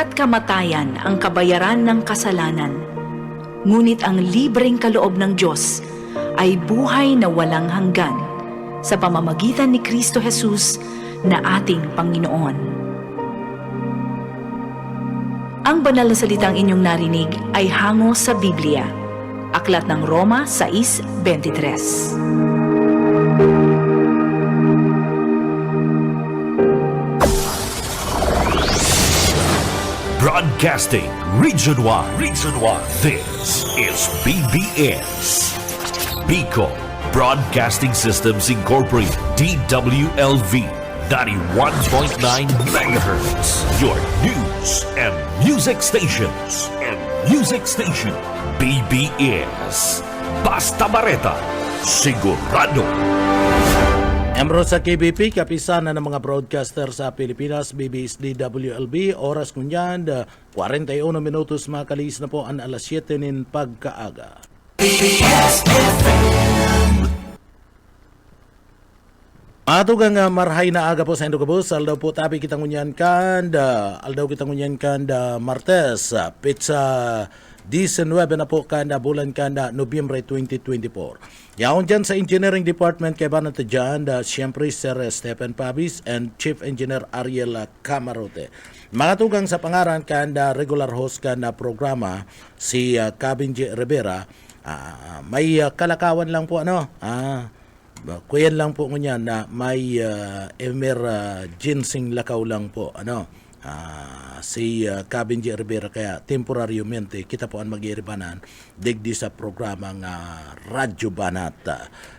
Sapagkat kamatayan ang kabayaran ng kasalanan, ngunit ang libreng kaloob ng Diyos ay buhay na walang hanggan sa pamamagitan ni Kristo Jesus na ating Panginoon. Ang banal na salitang inyong narinig ay hango sa Biblia. Aklat ng Roma 6:23. Broadcasting Region 1. This is BBS. Bicol Broadcasting Systems Incorporated. DWLV 91.9 MHz. Your news and music stations. BBS. Basta Bareta. Sigurado. Miyembro sa KBP, kapisanan ng mga broadcaster sa Pilipinas, BBS DWLB, oras kunyan, 41 minutos makalis na po ang alas 7 nin pagkaaga. Matugang marhay na aga po sa Indogabos, aldaw po tabi kitang unyan kanda, Martes, pizza 19 na po kanda, bulan kanda, Nobyembre 2024. Yaon dyan sa Engineering Department kay Banata dyan, siyempre Sir Stephen Pabis and Chief Engineer Ariel Camarote. Mga tugang sa pangaran kanda, regular host kanda programa, si Cabinje Rivera, may kalakawan lang po kuyan lang po ngunyan na may ginseng lakaw lang po si Cabinje Rivera, kaya temporaryamente kita po ang mag-iiribanan digdi sa programa nga Radyo Banat,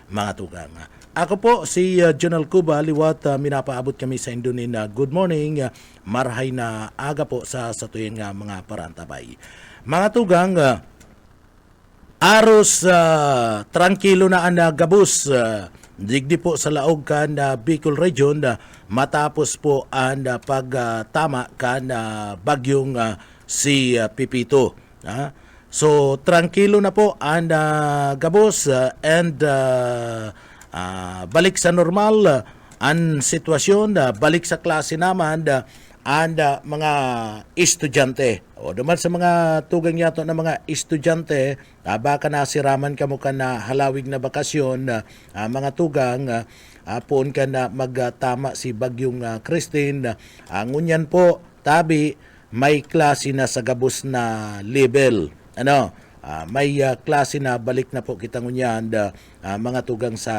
mga tugang. Ako po si Jonel Cuba, liwat minapaabot kami sa Indonin na good morning, marhay na aga po sa tuwing mga parantabay. Mga tugang, aros tranquilo na ang gabus digdi po sa laog kan Bicol Region matapos po ang pagtama kan bagyong si Pipito. So tranquilo na po ang gabus and balik sa normal ang sitwasyon, balik sa klase naman and mga estudyante. O duman sa mga tugang yato na mga estudyante, baka nasiraman ka mo ka na halawig na bakasyon, mga tugang, poon ka na magtama si Bagyong Christine. Ngunyan po, tabi, may klase na sa gabos na level. May klase na balik na po kita ngunyan, mga tugang sa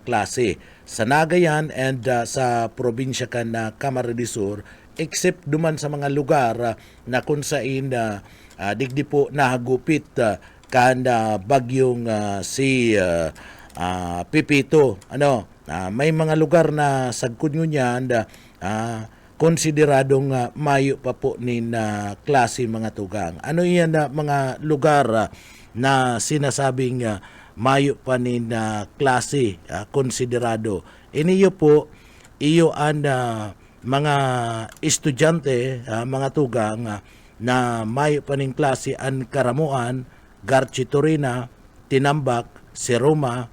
klase. Sa Nagayan and sa probinsya ka na Camarines Sur, except duman sa mga lugar na kung saan digdi po nahagupit kanda bagyong si Pipito. May mga lugar na sagkod nyo niyan konsideradong mayo pa po ni klase mga tugang. Ano yan mga lugar na sinasabing mayo pa ni klase konsiderado? Iniyo po, iyo ang mga estudyante, mga tugang na may paning klase ang Karamuan, Garchitorina, Tinambak, Seroma,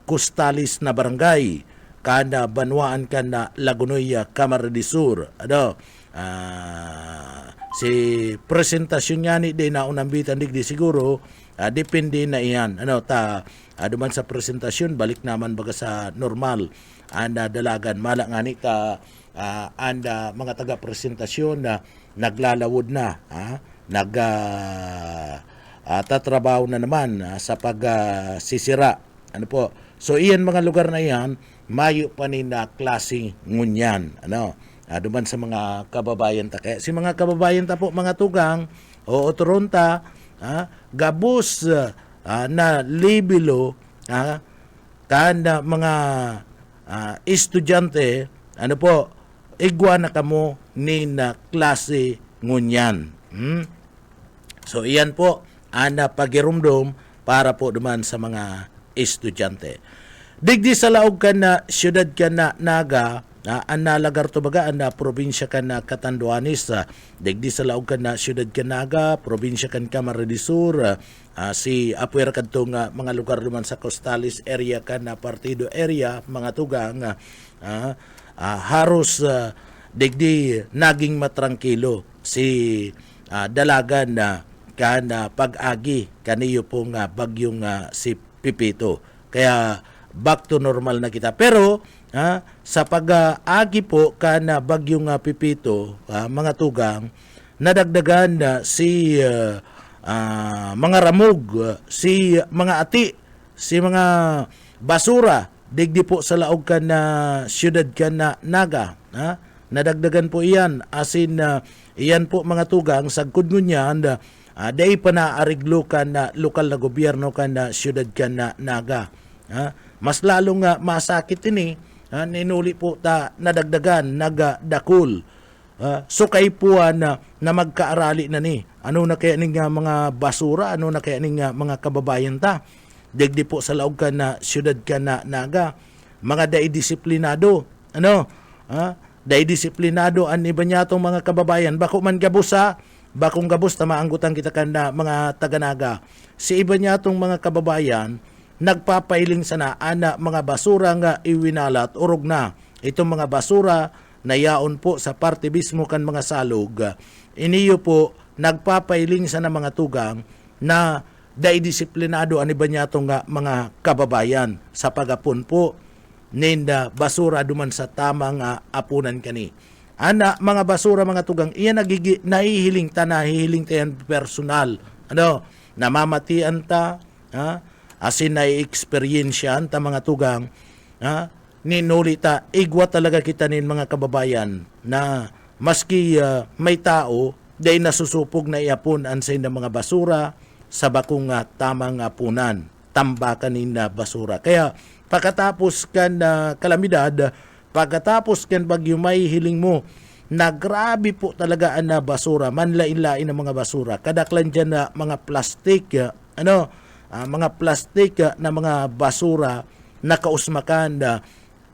Kustalis na barangay, kada Banwaan kana Lagunoy, Camarines Sur. Si presentasyon nga ni din na unambitan digdi siguro, depende na iyan. Duman sa presentasyon, balik naman baga sa normal. Dalagan, mala nga ni ka, mga taga-presentasyon na naglalawod na, tatrabaho na naman sa pagsisira. So iyan mga lugar na iyan, mayo pa ni na klaseng ngunyan. Duman sa mga kababayan ta. Kaya si mga kababayan ta po, mga tugang, o Toronto, gabos na libilo, kanda mga estudyante, igwa na kamo ni na klase ngunyan. So iyan po, pagirumdum para po duman sa mga estudyante. Digdi sa laog ka na siyudad ka na Naga, ang nalagar to baga, ang probinsya ka na Catanduanes, digdi sa laog ka na siyudad ka Naga, probinsya kan Camarines Sur, si apuer kadtong mga lugar duman sa Costales area ka na partido area, mga tugang, haros digdi naging matrangkilo si dalagan na pag-agi kaniyo pong bagyong si Pipito. Kaya back to normal na kita. Pero sa pag-agi po bagyong Pipito, mga tugang, nadagdagan si mga ramog, si mga ati, si mga basura digdi po sa laog siyudad Naga. Nadagdagan po iyan, asin iyan po mga tugang sagkod ngunyan day pa naariglo lokal na gobyerno siyudad Naga. Mas lalong masakit ini, ninuli po nadagdagan nagdakul. So kay po na magkaarali na ni. Ano na kaya ning mga basura, ano na kaya ning mga kababayan ta? Digdi po sa laog siyudad Naga. Mga daidisiplinado. Daidisiplinado an iba niya tong mga kababayan. Bako man gabusa, bakong gabus maanggutan kita mga taga-Naga. Si iba niya tong mga kababayan, nagpapailing sana mga basura nga iwinalat, urog na. Itong mga basura na yaon po sa parte mismo mga salog, iniyo po nagpapailing sa mga tugang na daidisiplinado ani ba niya itong mga kababayan sa pagapon po ninda basura duman sa tamang apunan kani. Mga basura mga tugang, iyan nahihiling tayan personal. Namamatian ta, asin na-experiensyan ta mga tugang, ninulita, igwa talaga kita nin mga kababayan na maski may tao, day nasusupog na iapon an sa mga basura sa bakong tamang apunan, tambakan na basura. Kaya pagkatapos kalamidad, pagkatapos bagyo may hiling mo, na grabe po talaga ang basura, manlain-lain ang mga basura. Kadaklan dyan na mga plastik, mga plastik na mga basura na kausmakan,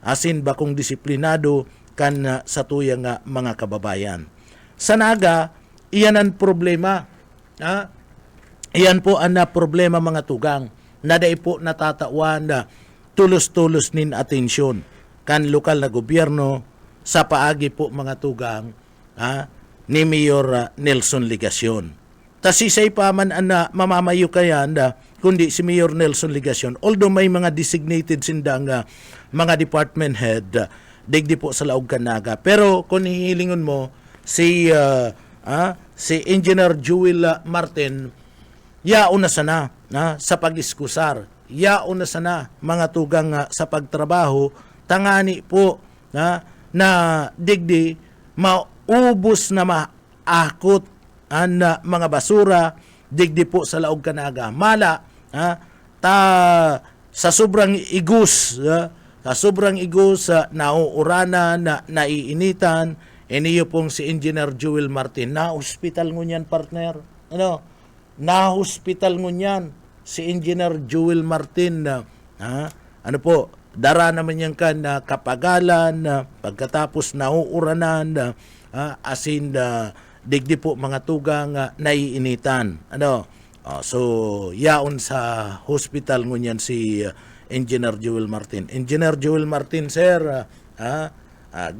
asin bakong disiplinado sa tuyang mga kababayan. Sa Naga, iyan ang problema. Iyan po ang problema mga tugang. Naday po natatawan tulos-tulos nin atensyon kan lokal na gobyerno sa paagi po mga tugang ni Mayor Nelson Ligacion. Tasisay pa man mamamayo kayan kundi si Mayor Nelson Ligacion. Although may mga designated sindang mga department head digdi po sa laog Naga. Pero kung hihilingon mo si Engineer Jewel Martin, yaon na sana sa pag-iskusar. Yaon na sana mga tugang sa pagtrabaho, tangani po na digdi maubos na maakot ang mga basura digdi po sa laog Naga. Mala sa sobrang igus, nauurana na naiinitan, iniyo pong si Engineer Jewel Martin na hospital ngunyan partner. Na-hospital ngunyan si Engineer Jewel Martin dara naman yan kapagalan, pagkatapos nauuranan, asin digdi po mga tugang naiinitan. So yaon sa hospital ngunyan si Engineer Jewel Martin. Engineer Jewel Martin, sir,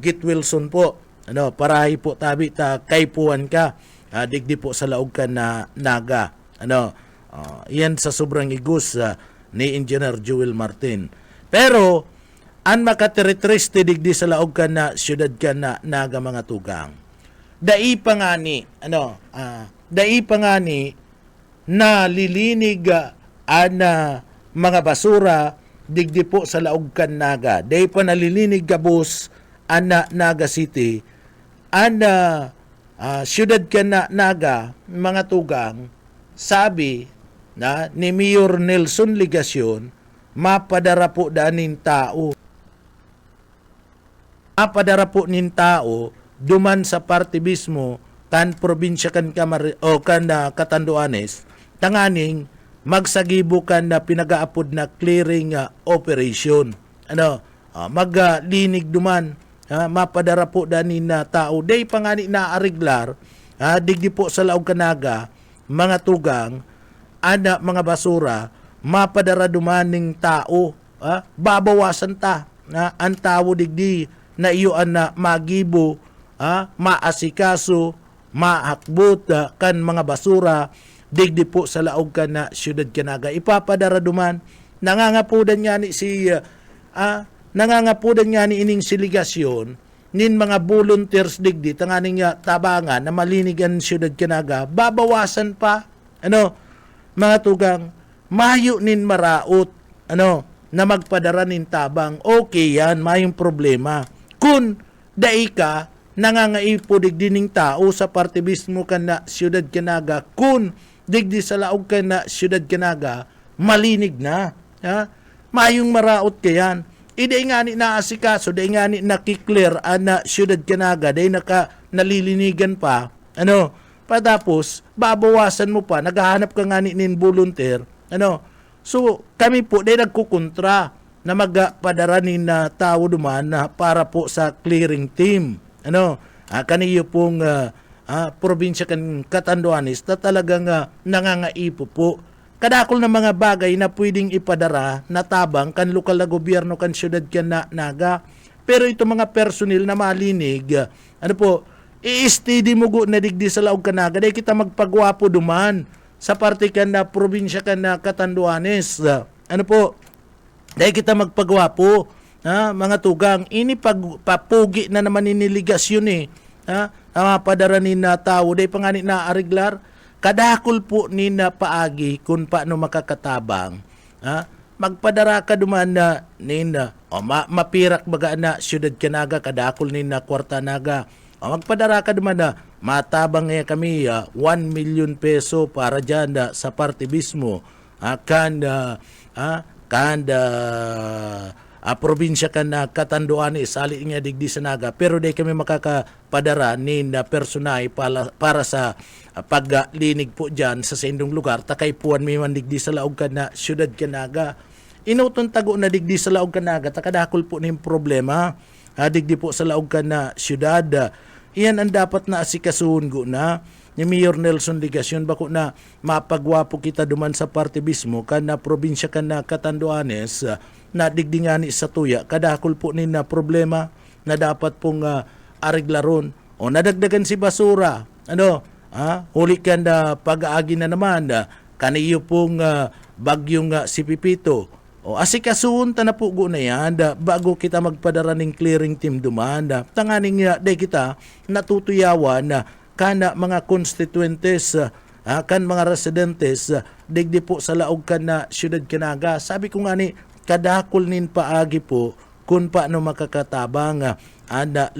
Git Wilson po, parahi po tabi kaypuan ka, digdi po sa laog Naga. Yan sa sobrang igus ni Engineer Jewel Martin. Pero ang makateritriste digdi sa laog siyudad Naga mga tugang. Dai pangani na lilinig mga basura digdi po sa laog Naga. Dai pa nalilinig gabos Naga City siyudad Naga mga tugang. Sabi ni Mayor Nelson Ligacion, mapadara po danin tao. Mapadara po nin tao duman sa parte mismo kan probinsya Catanduanes, tanganing magsagibo na pinagaapod na clearing operation. Maglinig duman, mapadara po danin na tao. Day pangani na ariglar, digdi po sa laog Naga, mga tugang, mga basura, mapadara dumaning tao, babawasan ta, ang tao digdi na iyo magibo, maasikaso, mahakbot kan mga basura digdi po sa laog kan na siyudad Canaga. Ipapadara duman nangangapudan nga ni nangangapudan nga ni ining siligasyon nin mga volunteers digdi tanganing tabangan na malinigan siyudad Canaga, babawasan pa mga tugang mayo nin maraot na magpadara nin tabang. Okay yan, mayong problema kun dai ka nangangaipo digdi ning tao sa partibismo kan na siyudad Canaga, kun digdi sa laog kan na siyudad Canaga malinig na, mayong maraot kayan. Iday nga ni naasikaso, day nga ni nakiklear na siyudad Canaga, day nalilinigan pa, patapos, babawasan mo pa, naghahanap ka nga ni nin volunteer, So, kami po, day nagkukontra na magpadara ni na tao duman para po sa clearing team. Kaniyo pong probinsya kan Catanduanes na talagang nangangaipo po. Kadakol na mga bagay na pwedeng ipadara na tabang kan lokal na gobyerno kan siyudad kan Naga. Pero ito mga personil na malinig, i-steady mo na digdi sa laog kan Naga, dahil kita magpagwapo duman sa parte kan na probinsya kan na Catanduanes. Dahil kita magpagwapo, mga tugang, ini papugi na naman iniligasyon padara ni na tao, dahil panganit na ariglar, kadakol po ni na paagi kung paano makakatabang. Magpadara ka duman na nina, mapirak baga na siyudad Canaga, kadakol ni na kwarta naga. Magpadara ka duman na matabang nga kami 1 million peso para dyan sa partibismo. Probinsya kan na Catanduanes, sali nga digdi sa Naga, pero di kami makakapadara ni na personay para sa paglinig po dyan sa sendong lugar, takay puan may man digdi sa laog kan na siyudad Canaga. Inuton tago na digdi sa laog kan Naga, takadakol po na yung problema, digdi po sa laog kan na siyudad. Iyan ang dapat na asikasuhon go na ni Mayor Nelson Ligasyon, bako na mapagwapo kita duman sa partibismo kan na probinsya kan na Catanduanes, na digdingani sa tuya, kadakol po ni na problema na dapat pong ariglaron. O nadagdagan si basura, huli kan na pag-aagi na naman, kaniyo pong bagyong si Pipito. O asikasuhon ta na po na yan, bago kita magpadara ng clearing team duman, tanganing day kita natutuyawan kana mga constituentes, kan mga residentes, digdi po sa laog kan na siyudad Canaga. Sabi ko nga ni, kadakol nin paagi po kung paano makakatabang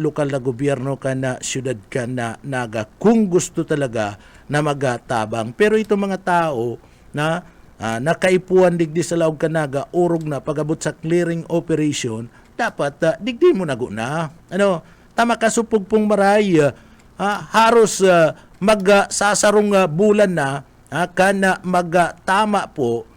lokal na gobyerno kan na siyudad kan na Naga kung gusto talaga na magatabang. Pero ito mga tao na nakaipuan digdi sa laog kan Naga, urog na pagabot sa clearing operation, dapat digdi mo na. Tama kasupog pong maray, haros magsasarong bulan na kana magtama po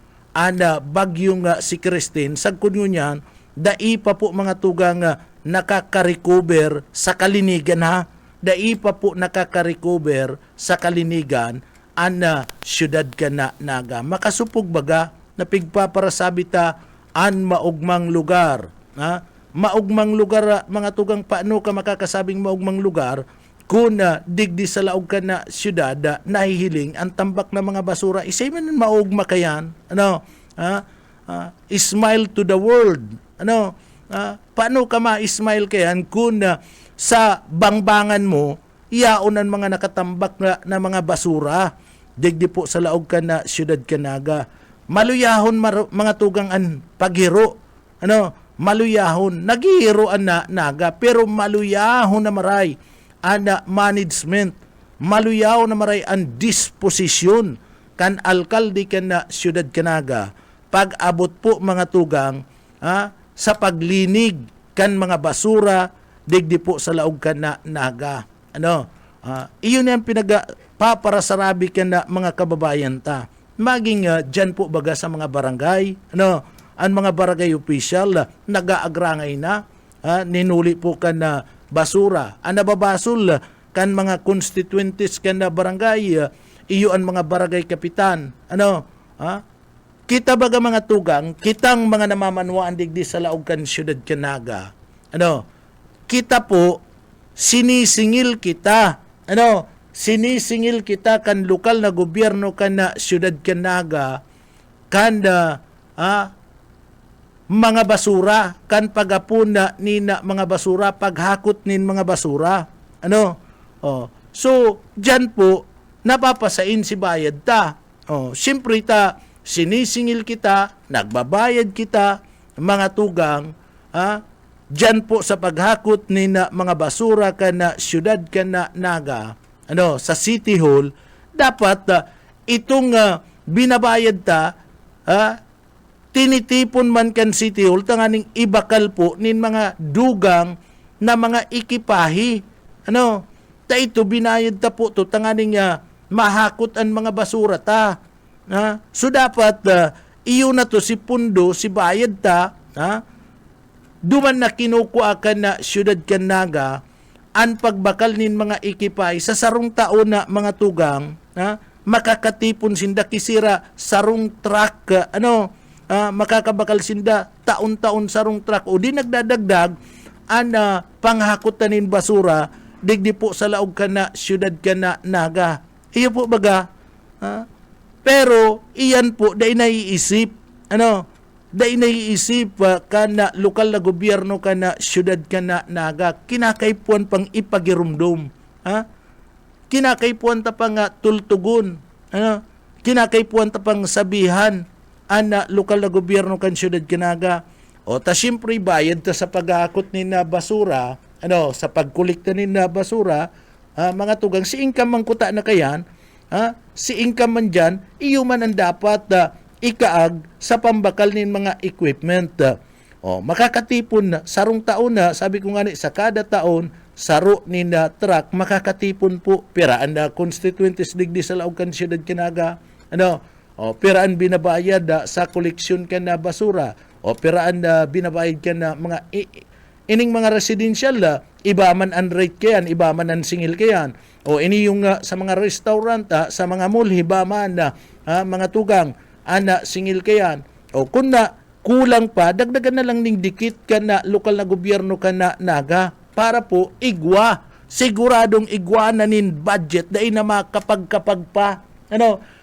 bagyong si Christine. Sagkod nyo niyan, dai pa po mga tugang nakaka-recover sa kalinigan dai pa po nakaka-recover sa kalinigan siyudad ka na Naga. Makasupog baga na pigpaparasabi ta maugmang lugar. Maugmang lugar, mga tugang, paano ka makakasabing maugmang lugar kung digdi sa laog ka na siyudad, nahihiling ang tambak na mga basura, isay man maugma kayan, smile to the world, paano ka ma-smile kayan kung sa bangbangan mo, iaunan mga nakatambak na mga basura, digdi po sa laog ka na siyudad Canaga. Maluyahon mga tugang paghiro, maluyahon, naghihiro na Naga, pero maluyahon na maray, management, maluyaw na maray ang disposisyon kan alkalde kan na siyudad Canaga pag abot po mga tugang sa paglinig kan mga basura digdi po sa laog kan na Naga. Iyon yung pinagpaparasarabi kan na mga kababayan ta. Maging dyan po baga sa mga barangay, ang mga barangay official nag-aagrangay na, ninuli po kan na basura. Ang nababasol kan mga constituentes kan na barangay, iyo ang mga barangay kapitan. Kita baga mga tugang, kitang mga namamanwaan digdi sa laog kan siyudad Canaga. Kita po sinisingil kita. Sinisingil kita kan lokal na gobyerno kan na siyudad kan naga kan mga basura kan pagapuna ni na mga basura paghakot nin mga basura. So diyan po napapasain si bayad ta. Siyempre ta sinisingil kita, nagbabayad kita mga tugang diyan po sa paghakot ni na mga basura kan na siyudad kan na naga sa City Hall, dapat itong binabayad ta, tinitipon man kan City Hall, tanganing ibakal po nin mga dugang na mga ikipahi. Ta ito binayad ta po to, tanganing mahakot ang mga basura ta. So dapat, iyo na to si pundo, si bayad ta, duman na kinukuha ka na siyudad kan naga, ang pagbakal nin mga ikipay sa sarong taon na mga tugang, makakatipon sinda kisira sarong truck, makakabakal sinda taon-taon sarong truck, o di nagdadagdag, panghakutan nin basura, digdi po sa laog ka na siyudad ka na naga. Iyo po baga, pero iyan po, dahil naiisip, dahil naiisip ka na lokal na gobyerno ka na siyudad ka na naga, kinakaipuan pang ipagirumdum. Kinakaipuan ta pang tultugon. Kinakaipuan ta pang sabihan na lokal na gobyerno kan siyudad ka naga. O ta siyempre bayad ta sa paghakot ni na basura, sa pagkulikta ni na basura, mga tugang, si income man kuta na kayan, si income man dyan, iyo man ang dapat ikaag sa pambakal nin mga equipment. Makakatipon na, sarong taon na, sabi ko nga sa kada taon, saro ni na truck, makakatipon po, piraan na constituentes digdi sa laog kan siyudad kinaga, piraan binabayad sa koleksyon ka na basura, piraan na binabayad ka na mga ining mga residential, iba man ang rate kayan, iba man ang singil kayan, ini yung sa mga restaurant, sa mga mall, iba man mga tugang, singil kayan. Kung na kulang pa, dagdagan na lang ning dikit ka na lokal na gobyerno ka na naga para po igwa. Siguradong igwa na nin budget dahil na makapag-kapag pa.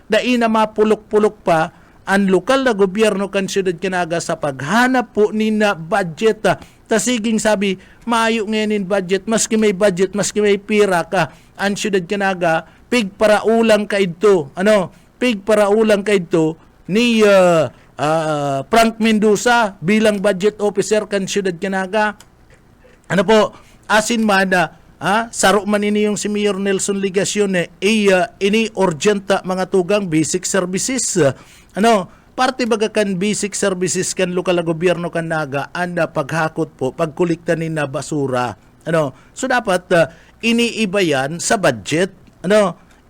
Dahil na mapulok-pulok pa ang lokal na gobyerno kan siyudad kinaga sa paghanap po nin na budget. Tasiging sabi, maayo ngayon budget, maski may budget, maski may pira ka, ang siyudad kinaga, pig para ulang ka ito. Pig para ulang ka ito ni Frank Mendoza bilang budget officer kan siyudad kinaga. Asin man saro man ini yung si Mayor Nelson Ligacion ini urgent mga tugang basic services. Parte baga kan basic services kan lokal na gobyerno kan naga anda paghakot po pagkulikta ni na basura. So dapat iniiba yan sa budget.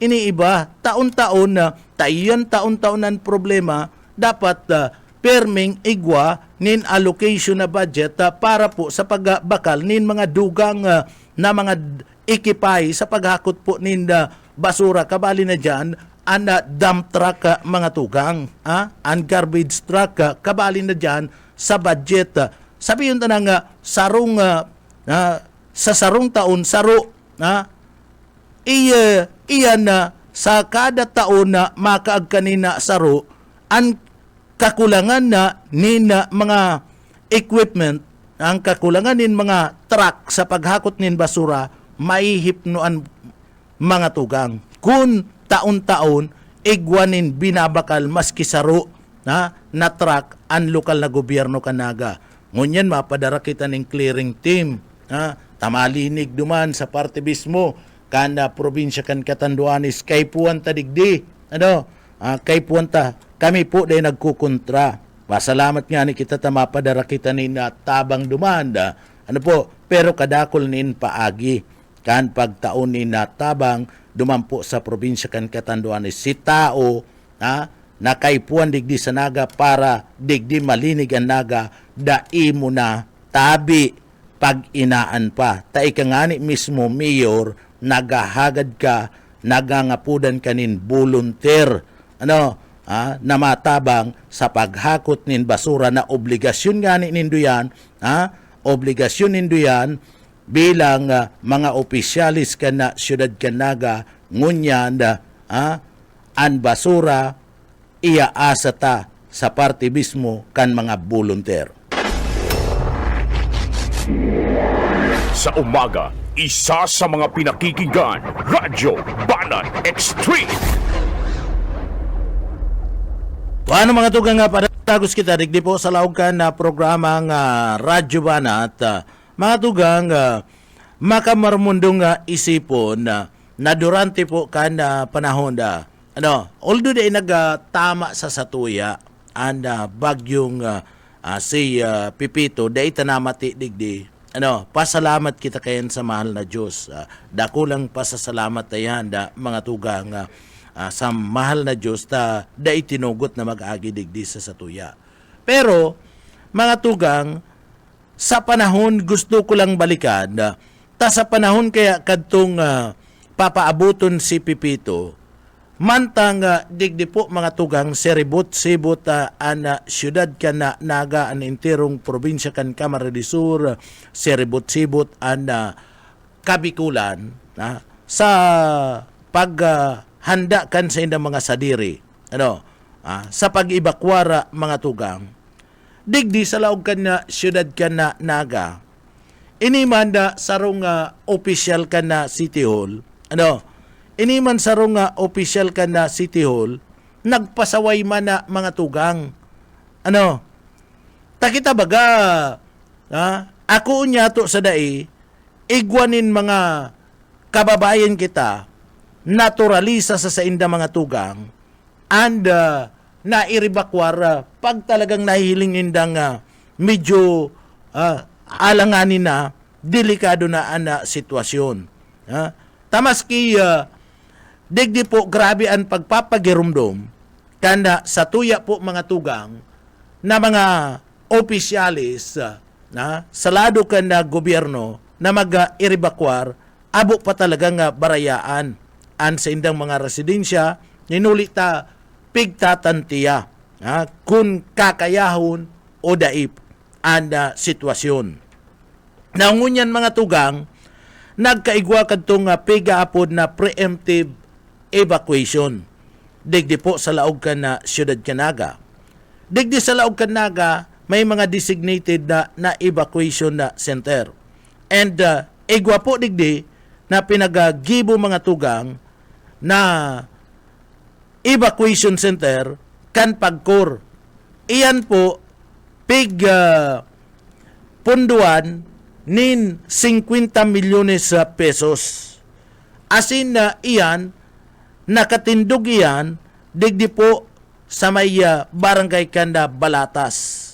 Iniiba taon-taon na tayon taon-taon ang problema dapat perming igwa nin allocation na budget para po sa pagbakal nin mga dugang na mga ikipay sa paghakot po nin basura kabali na dyan ang dump truck mga tugang ang garbage truck kabali na dyan sa budget. Sabi yun tanang sarong sa sarong taon saro iyan sa kada taon na makaag kanina saro ang kakulangan na nin mga equipment, ang kakulangan nin mga truck sa paghakot nin basura, maihipnoan mga tugang. Kung taon-taon, igwanin binabakal maski saro na truck ang lokal na gobyerno kanaga. Ngunyan mapadara kita ning clearing team. Tamalinig duman sa parte mismo kana probinsya kan Catanduanes kay puwan ta digdi. Kay puwan ta kami po day nagkukontra. Pasalamat nga ni kita mapadara kita ni tabang dumanda. Pero kadakol nin paagi. Kan pagtaon ni tabang dumampo sa probinsya kan Catanduanes. Si tao na kay puwan digdi sa naga para digdi malinig ang naga dai mo na tabi pag inaan pa. Ta ikangani mismo mayor nagahagad ka nagangapudan kanin volunteer na matabang sa paghakot nin basura na obligasyon nga nindo yan obligasyon nindo yan bilang mga opisyalis kana siyudad Kanaga ngunyan an basura iya asata sa parte mismo kan mga volunteer. Sa umaga, isa sa mga pinakikinggan, Radyo Banat Extreme. Paano mga tugang nga patagos kita, digdi po sa laog na programa nga Radyo Banat, mga tugang makamarmundong isipon na durante po kan panahon although di nagtama sa satuya and bagyong si Pipito dahil tanamati digdi pasalamat kita kayan sa mahal na Diyos. Dakulang pasasalamat tayan mga tugang sa mahal na Diyos dahil tinugot na mag-agi digdi sa satuya. Pero mga tugang, sa panahon gusto ko lang balikan sa panahon kaya kadtong papaabuton si Pipito mantang digdi po mga tugang sibot an siyudad kan Naga an enterong probinsya kan Camarines Sur sibot an Kabikulan sa paghanda kan sa indang mga sadiri sa pag-ibakwara mga tugang digdi sa laog kan na siyudad kan Naga inimanda sarong official kan na City Hall iniman sarong official kan na City Hall, nagpasaway man na mga tugang. Takita baga, ako unya to sa dai, igwanin mga kababayan kita, naturalisa sa inda mga tugang, and nairibakwara, pag talagang nahihiling indang medyo alanganin na, delikado na ang sitwasyon. Tamaski, digdi po grabe ang pagpapagirumdom kanda sa tuya po mga tugang na mga opisyalis sa lado kanda gobyerno na mag-iribakwar abo pa talagang barayaan an sa indang mga residensya ninulita pigtatantiya kun kakayahon o daip ang sitwasyon. Naungunyan mga tugang nagkaigwa kadtong pigaapod na preemptive evacuation. Digdi po sa laog kan na siyudad Kanaga. Digdi sa laog Kanaga may mga designated na evacuation na center. And igwa po digdi na pinagagibo mga tugang na evacuation center kan Pagcor. Iyan po punduan nin 50 milyones pesos. Asin na iyan nakatindog iyan digdi po sa may barangay kanda Balatas.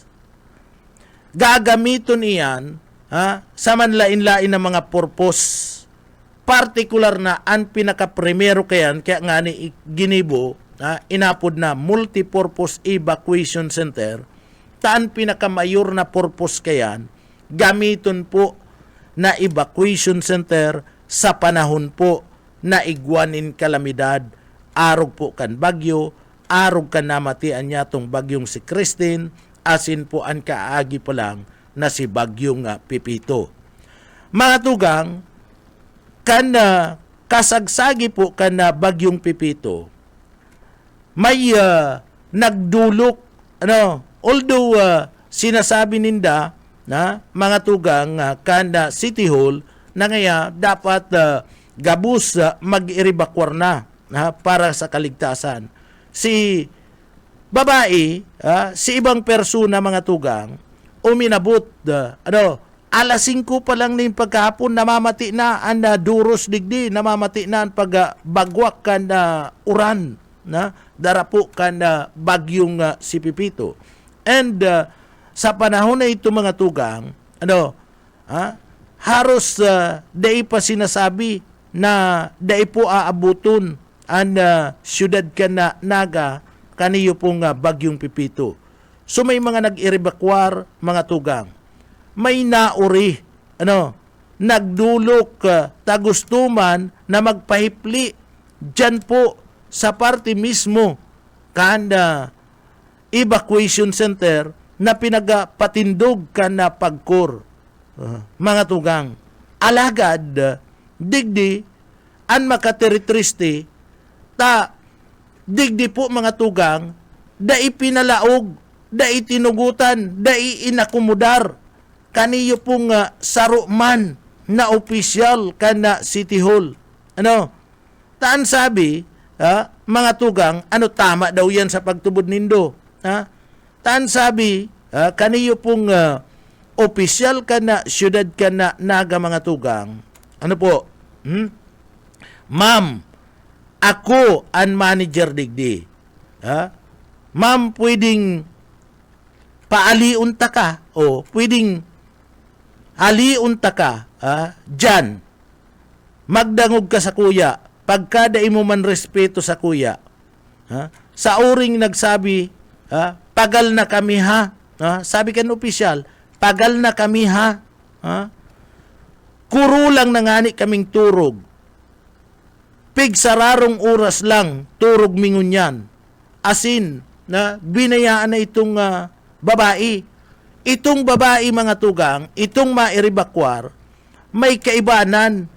Gagamiton iyan sa manlain-lain ng mga purpose. Partikular na ang pinaka-primero kayan kaya nga ni ginibo inapod na multipurpose evacuation center. Taan pinaka-mayor na purpose kayan gamiton po na evacuation center sa panahon po na igwanin kalamidad, arog po kan bagyo, arog kan namatian niya tong bagyong si Christine, asin po ang kaagi pa lang na si bagyong Pipito. Mga tugang, kan kasagsagi po kan bagyong Pipito, may nagdulok, although sinasabi ninda na mga tugang kan City Hall na ngaya dapat gabus mag-iribakwar na para sa kaligtasan. Si babae, si ibang persona mga tugang, uminabot, alas 5 pa lang na yung pagkahapon, namamati na ang duros digdi, namamati na ang pagbagwak kan uran, darapo kan bagyong si Pipito. And sa panahon na ito mga tugang, haros dai pa sinasabi na dai po aabuton ang siyudad kan Naga kaniyo pong bagyong Pipito. So may mga nag-iribakwar mga tugang. May nauri, nagdulok tagustuman na magpahipli dyan po sa parte mismo kanda evacuation center na pinagapatindog ka na Pagcor. Mga tugang, alagad digdi an makateritristi ta digdi po mga tugang da ipinalaog, da itinugutan, da inakumudar kaniyo pong saruman na opisyal kana City Hall. Ano? Taan sabi, mga tugang, ano tama daw yan sa pagtubod nindo? Taan sabi, kaniyo pong opisyal kana syudad kana naga mga tugang. Ano po? Ma'am, ako ang manager digdi. Ma'am, pwedeng paaliunta ka o pwedeng aliunta ka dyan. Magdangog ka sa kuya. Pagkada mo man respeto sa kuya. Sa uring nagsabi, pagal na kami ha. Sabi kan opisyal, pagal na kami ha. Kurulang na ngani kaming turog. Pigsararong oras lang, turog mingon yan. Asin, na binayaan na itong babae. Itong babae mga tugang, itong mairibakwar, may kaibanan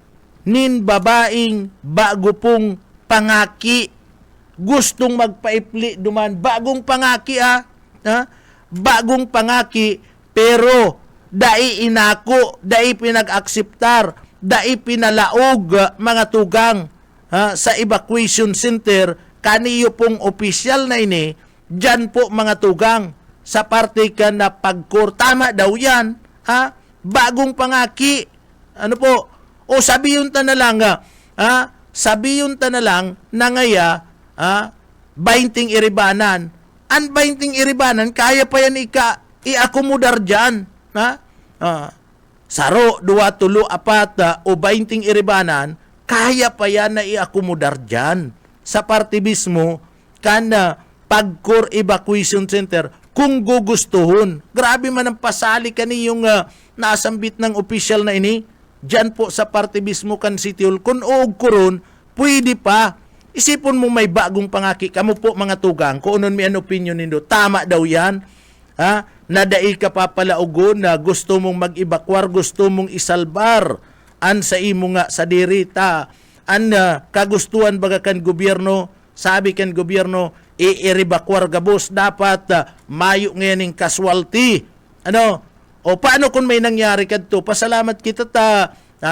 nin babaeng bago pong pangaki. Gustong magpaipli duman. Bagong pangaki bagong pangaki, pero dai inako, dai pinag-akseptar, dai pinalaog mga tugang sa evacuation center, kaniyo pong opisyal na ini, dyan po mga tugang, sa parte ka na pagkur, tama daw yan, bagong pangaki, ano po, o sabiyon ta na lang, sabiyon ta na lang, na ngaya, 20 iribanan, ang 20 iribanan, kaya pa yan i-akomodar dyan, saro, 2, 3, 4, o 20 iribanan, kaya pa yan na i-akomodar dyan sa parte mismo kana pagkor evacuation center kung gugustuhon. Grabe man ang pasali kaniyong nasambit ng opisyal na ini dyan po sa parte mismo kan City Hall. Kung uog kuron, pwede pa. Isipon mo may bagong pangaki. Kamu po mga tugang, kung unon may an opinion nindo, tama daw yan. Nadai ka papalaugon na gusto mong mag-evacuar, gusto mong isalbar an sa imo nga sa dirita, an kagustuhan baga kan gobyerno, sabi kan gobyerno, i-evacuar gabos, dapat mayo ngayon casualty. Ano? O paano kung may nangyari kadto? Pasalamat kita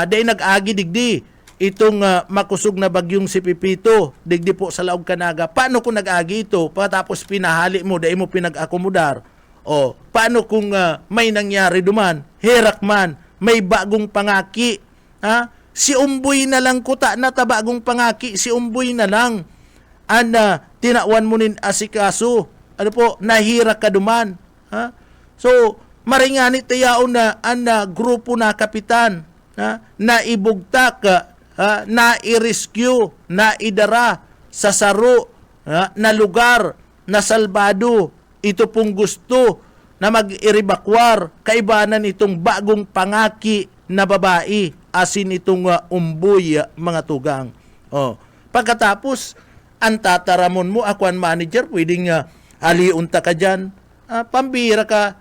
day nag-agi digdi itong makusog na bagyong si Pipito, digdi po sa Laog Kanaga. Paano kung nag-agi ito, patapos pinahali mo, day mo pinag-akomodar? O paano kung may nangyari duman, herak man, may bagong pangaki, si Umboy na lang kuta na tabagong pangaki, si Umboy na lang tinawan mo nin asikaso, ano po, nahira ka duman. So maringani tayaon na grupo na kapitan, na ibugtak, na i-rescue, na idara sa saro, na lugar, na salbado. Ito pong gusto na mag-iribakwar, kaibanan itong bagong pangaki na babae, asin itong Umboy, mga tugang. Pagkatapos, ang tataramon mo, ako ang manager, pwedeng aliunta ka dyan, pambira ka,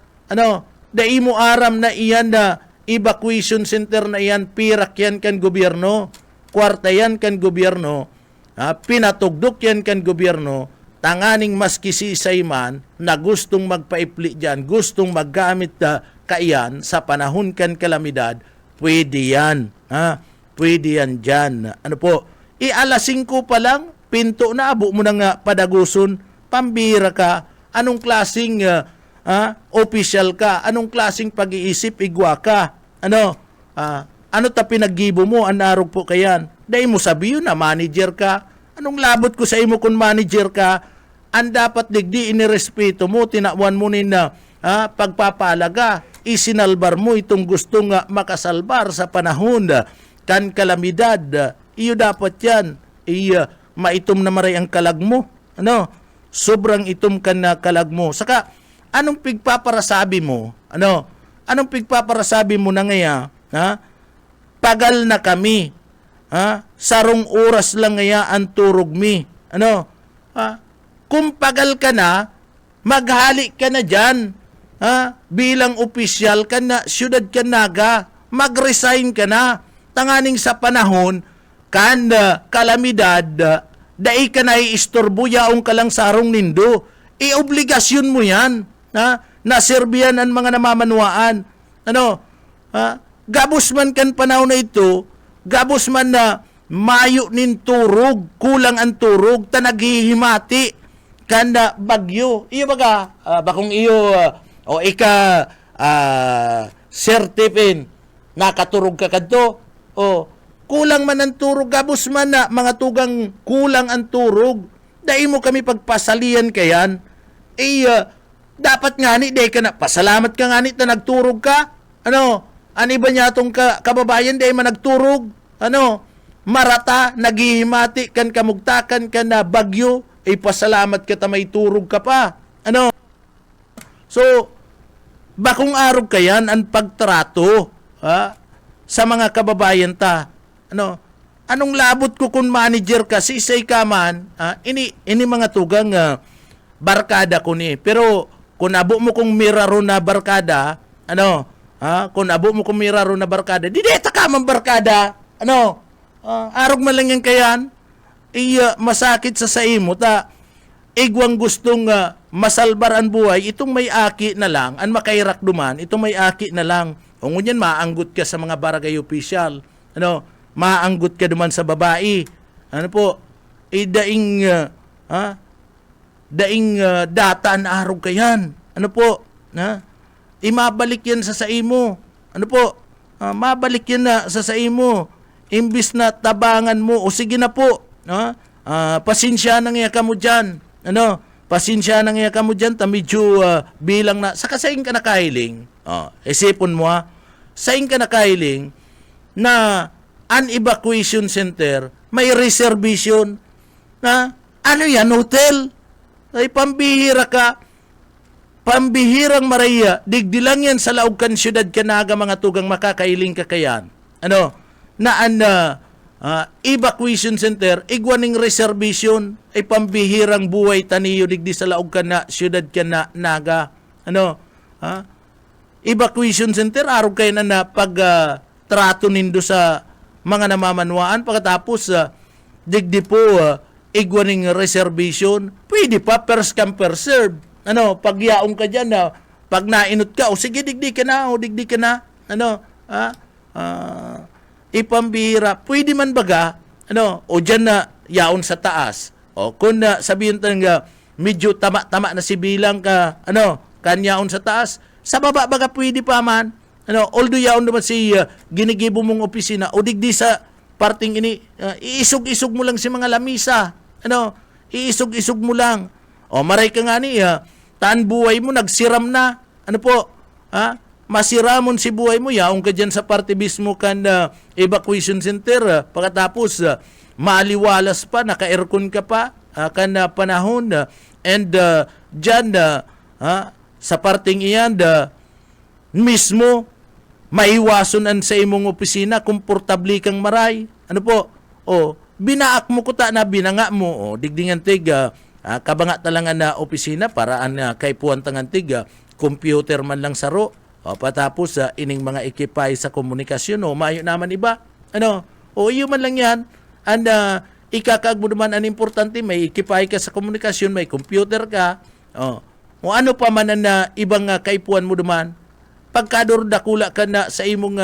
dai mo aram na iyan na evacuation center na iyan, pirak yan kan gobyerno, kwarta yan kan gobyerno, pinatugdok yan kan gobyerno, tanganing maski si Isayman na gustong magpaipli dyan, gustong maggamit kaiyan sa panahon kan kalamidad, pwede yan. Pwede yan dyan. Ano po, alas 5 pa lang, pinto na, abo mo nang padaguson, pambira ka, anong klaseng official ka, anong klaseng pag-iisip, igwa ka, ano ta pinaggibo mo, anarog po kayan, dahil mo sabiyo na manager ka, anong labot ko sa imo kung manager ka, ang dapat digdi inirespeto mo, tinawan mo na pagpapalaga, isinalbar mo itong gustong makasalbar sa panahon kan kalamidad, iyo dapat yan, maitom na maray ang kalag mo, sobrang itom ka na kalag mo. Saka, anong pigpaparasabi mo, anong pigpaparasabi mo na ngaya, pagal na kami, sarong oras lang ngaya ang turog mi, kung pagal ka na, maghali ka na dyan, bilang opisyal ka na, syudad ka naga, mag-resign ka na. Tanganing sa panahon, kan kalamidad, dai ka na iistorbo yaong kalang sarong nindo. Obligasyon mo yan. Naserbihan ang mga namamanuaan. Gabos man kan panahon na ito, gabos man na mayo nin turog, kulang ang turog, naghihimati kan bagyo. Iyo baga, bakong iyo, o ika, certifin, nakaturog ka kadto, o kulang man ang turog, gabos man na mga tugang kulang ang turog, dahil mo kami pagpasalian kayan, dapat nga ni, dahil ka na, pasalamat ka nga ni, na nagturog ka, ani ba niya itong kababayan, dahil man nagturog, marata, naghihimati, kan kamugtakan ka na bagyo, pasalamat ka ta may turog ka pa, So, bakong araw kayan ang pagtrato sa mga kababayan ta. Anong labot ko kung manager ka, sisay ka man, ini mga tugang barkada ko ni. Pero kung abo mo kong miraro na barkada, kung abo mo kong miraro na barkada, di deta ka man barkada, arog man lang yan kayan, masakit sa saimo ta. Igwang gustong masalbar ang buhay, itong may aki na lang, ang makairak duman, itong may aki na lang. O ngunyan, maanggot ka sa mga barangay official. Maanggot ka duman sa babae. Daing data na arog ka yan. Imabalik yan sa saimo. Mabalik yan na sa saimo. Imbis na tabangan mo, o sige na po, pasensya nang iya ka mo dyan. Pasensya nang iya ka mo dyan, medyo bilang na, saka saing ka nakahiling, isipon mo saing ka nakahiling na an evacuation center, may reservation, ano yan, hotel, ay pambihira ka, pambihirang Maria, digdilang yan sa laog kan syudad kanaga mga tugang makakailing ka kayan. Evacuation center, igwaning reservation, ay pambihirang buhay taniyo digdi sa laog ka na syudad ka na naga. Evacuation center, araw kayo na pag trato nindo sa mga namamanuaan, pagkatapos digdi po igwaning reservation, pwede pa first come first serve. Pag yaong ka dyan, pag nainot ka, o sige digdi ka na, ipambira, pwede man baga, o dyan na yaon sa taas, o kung sabihin tayo medyo tama-tama na si bilang ka, kanyaon sa taas, sa baba baga pwede pa man, although yaon naman si ginigibo mong opisina, o digdi sa parting ini, iisog-isog mo lang si mga lamisa, iisog-isog mo lang, o maray ka nga ni, taan buhay mo, nagsiram na, masiramon si buhay mo, yaong ka dyan sa parte mismo kan evacuation center, pagkatapos maaliwalas pa, naka-aircon ka pa, kan panahon, and dyan, sa parting iyan, mismo, maiwason sa imong opisina, komportable kang maray, binaak mo kuta na binanga mo, digdingan tiga, kabanga talangan na opisina, paraan kay puwan tangan tiga, computer man lang saro, patapos ining mga ekipay sa komunikasyon, mayo naman iba, iyo man lang yan, and ikakag mo naman ang importante, may ekipay ka sa komunikasyon, may computer ka, o ano pa man na ibang kaipuan mo naman, pagkador dakula ka na sa imong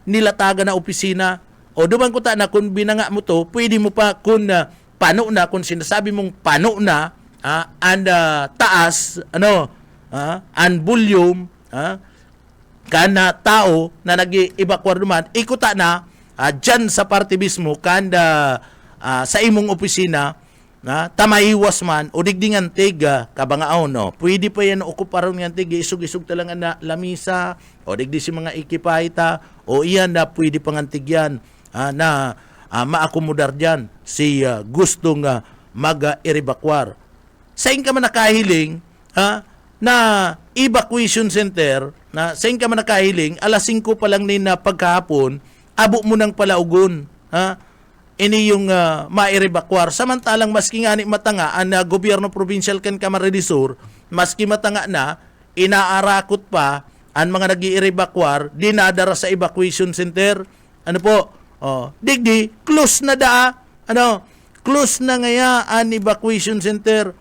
nilatagan na opisina, o duman ko ta na kung binanga mo to, pwede mo pa kung pano na, kung sinasabi mong pano na, and taas, and volume, kana tao na nag-evacuate naman, ikuta na, dyan sa parte mismo, kanda sa imong opisina, tamaiwas man, o digdingan tiga, kabangaon, pwede pa yan okuparon ng tiga, isog-isog talang na lamisa, o digdi si mga ikipahita, o iyan na pwede pangantigyan, na maakomodar dyan, si gustong mag-evacuar. Sa ka man nakahiling, na evacuation center, sa ka man nakahiling, alas 5 pa lang na pagkahapon, abo mo ng palaugon, ini yung ma-evacuar. Samantalang maski nga ni matanga, ang gobyerno provincial kan Camarines Sur, maski matanga na, inaarakot pa, ang mga nag-i-evacuar, dinadara sa evacuation center. Ano po? Digdi, close na close na ngaya ang evacuation center.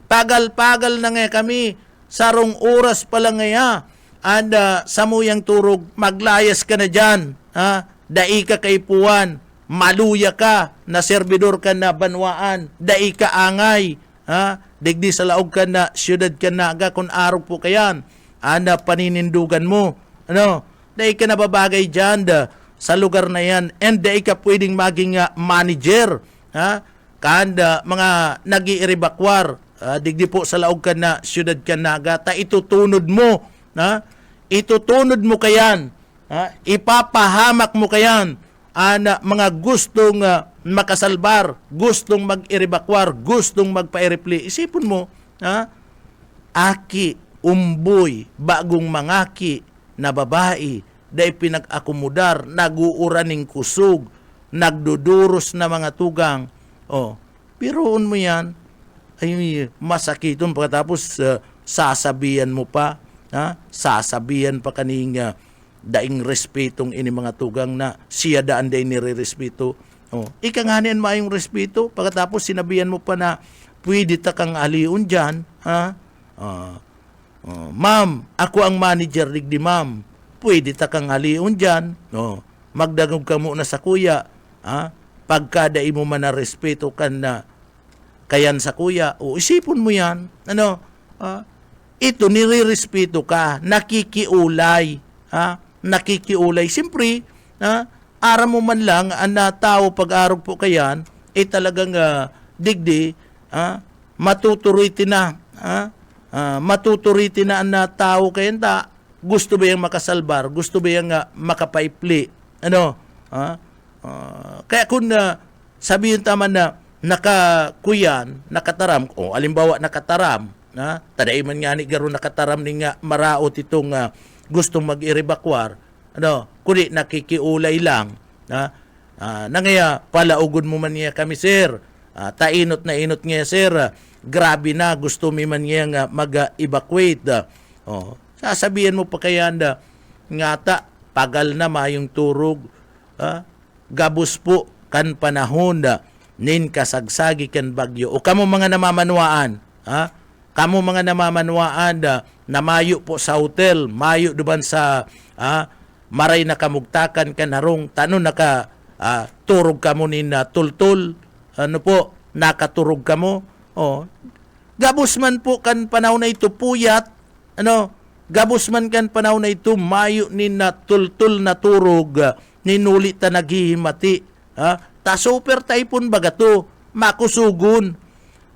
Pagal-pagal na nga kami, sarong oras pa lang ngaya, and samuyang turog, maglayas ka na dyan, dai ka kaipuan, maluya ka, na servidor ka na banwaan, dai ka angay, digdi sa laog ka na, syudad ka na, aga kung araw po kayan, paninindugan mo, dai ka nababagay dyan, sa lugar na yan, and dai ka pwedeng maging manager, kanda mga nag-i-evacuar, digdi po sa laog ka na, syudad ka na, ta itutunod mo, itutunod mo kayan, ipapahamak mo kayan, mga gustong makasalbar, gustong mag-evacuar, gustong magpa-erepli. Isipon mo, aki, umboy, bagong mangaki na babae, dahil pinag-akomodar, naguuraning kusog, nagduduros na mga tugang. Piroon mo yan, ay masakiton pagkatapos sasabihan mo pa, sasabihan pa kaning daing respetong ini mga tugang na siya daan day nire-respeto. Ikanganin mo yung respeto, pagkatapos sinabihan mo pa na pwede ta kang aliun dyan, ma'am, ako ang manager digdi ma'am, pwede ta kang aliun dyan, magdagog ka muna sa kuya, pagkada mo man na respeto kan na kayan sa kuya, isipon mo yan, ito nire-respeto ka, nakikiulay, nakikiulay. Siyempre, aram mo man lang, ang tao pag-arog po kayan, talagang digdi, matuturiti na, matuturiti na ang tao kayan ta, gusto ba yung makasalbar, gusto ba yung makapaipli, kaya kung sabihin tama na, nakakuyan, nakataram, alimbawa nakataram, taday man nga ni garo nakataram ni nga maraot itong gustong mag-evacuar, kundi nakikiulay lang, nangaya palaugon mo man niya kami sir, tainot na inot niya sir, grabe na, gusto mi man niya nga mag-evacuate, sasabihan mo pa kaya nga ta, pagal na mayong turog, gabos po kan panahon nin kasagsagi kan bagyo, o kamo mga namamanwaan, kamo mga namamanwaan na mayo po sa hotel, mayo duban sa maray na kamugtakan kan harong tanon naka turog kamo nin tultul, nakaturog kamo, gabos man po kan panahon na ito puyat, gabos man kan panahon na ito mayo nin tultul na turog, ninulit na naghihimati, ta super typhoon baga to, makusugon.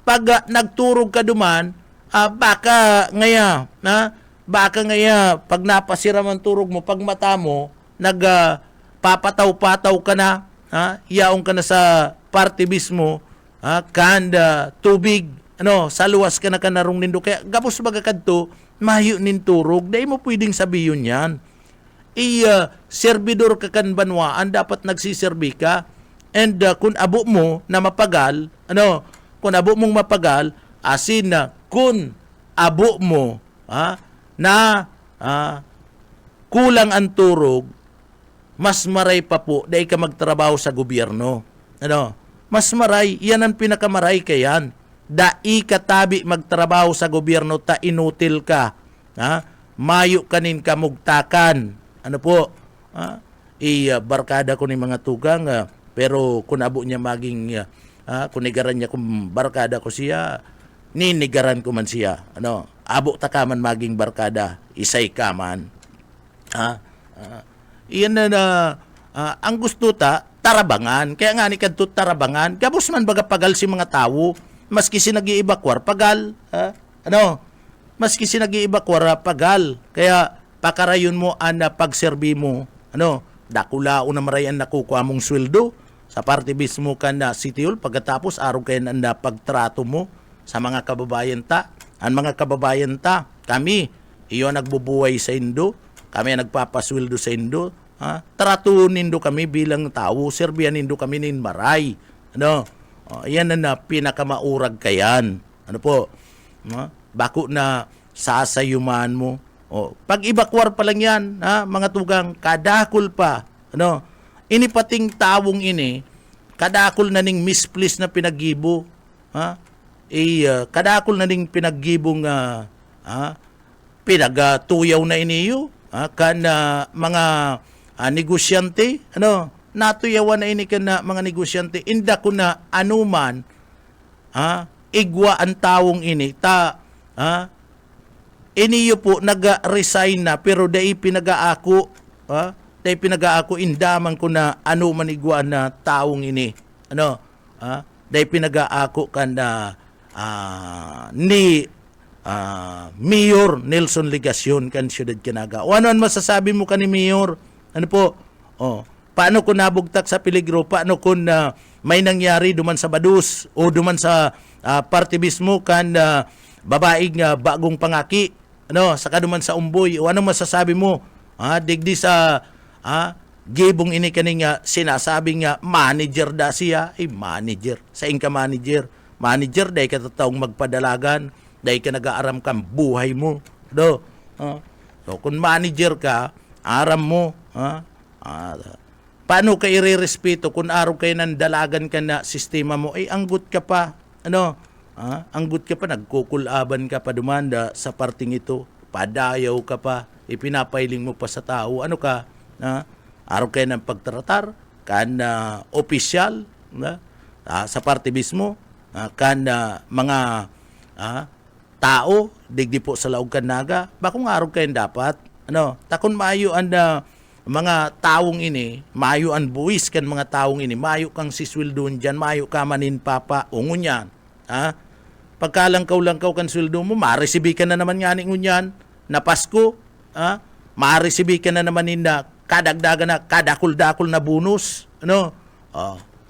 Pag nagturog ka duman, baka ngaya, pag napasiram ang turog mo, pag mata mo, papataw-pataw ka na, iyaong ka na sa party mismo, kanda, tubig, sa luwas ka na kanarong nindo. Kaya gapos baga kadto, mayo nin turog, dahil mo pwedeng sabihin yan. Servidor ka kan banwaan, dapat nagsiserbi ka. And kung abo mo na mapagal, kung abo mong mapagal, asin na kung abo mo na kulang ang turog, mas maray pa po dahil ka magtrabaho sa gobyerno. Mas maray, yan ang pinakamaray kayan. Dai katabi magtrabaho sa gobyerno ta inutil ka. Mayo kanin kamugtakan. Barkada ko ni mga tugang, pero kung abo niya maging, kunigaran niya kung barkada ko siya, ninigaran ko man siya. Abo ta ka man maging barkada, isay ka man. Iyan na, ang gusto ta, tarabangan. Kaya nga ni kadto tarabangan, gabos man baga pagal si mga tao, maski si nag-i-evacuar, pagal. Maski si nag-i-evacuar, pagal. Kaya pakarayon mo ang pagserbi mo, dakulao na marayan nakukuha mong sweldo sa party base mo ka na City Hall, pagkatapos araw kayo na pagtrato mo sa mga kababayan ta. Ang mga kababayan ta, kami, iyo nagbubuhay sa Indo, kami nagpapasweldo sa Indo, trato nindo kami bilang tao, serbihan nindo kami nin maray. Yan na pinakamaurag kayan. Bako na sasayuman mo, Pag ibakwar pa lang yan, mga tugang, kadakol pa. Ini pating tawong ini, kadakol na ning misplace na pinaggibo. Kadakol na ning pinaggibong pinagtuyaw na iniyo. Kan mga negosyante, natuyawan na ini kan mga negosyante, inda ko na anuman, igwa ang tawong ini, iniyo po nag-resign na pero dai pinag-aako indaman ko na ano manigwa na taong ini dai pinag-aako kan na ni Mayor Nelson Legacion kan siyudad Canaga. O ano masasabi mo kan ni Mayor? Ano po? Paano kung nabugtak sa peligro? Paano kung may nangyari duman sa Badus o duman sa partibismo kan babaeng bagong pangaki? Saka duman sa Umboy? O ano masasabi mo? Digdi sa gibong ini kaning sinasabing manager da siya. Manager. Sa inka manager. Manager, dahi ka taong magpadalagan. Dahi ka nag-aaram kang buhay mo. So, kung manager ka, aram mo. Paano ka irerespeto kung araw kayo ng dalagan ka na sistema mo? Anggut ka pa. Anggut ka pa, nagkukulaban ka pa dumanda sa parting ito. Padayaw ka pa. Ipinapailing mo pa sa tao. Ano ka? Araw kayo ng pagtratar. Kan opisyal. Sa partibismo. Kan mga tao. Digdi po sa laog Canaga. Bakong araw kayo dapat? Takon maayo ang mga taong ini, maayo ang buwis kan mga taong ini, maayo kang siswildon dyan, maayo ka manin papa, ungon yan. Pagkalangkaw-langkaw kan sweldo mo, maresibi ka na naman nga ni ngunyan, na Pasko, maresibi ka na naman na kadagdaga na, kadakul-dakul na bonus,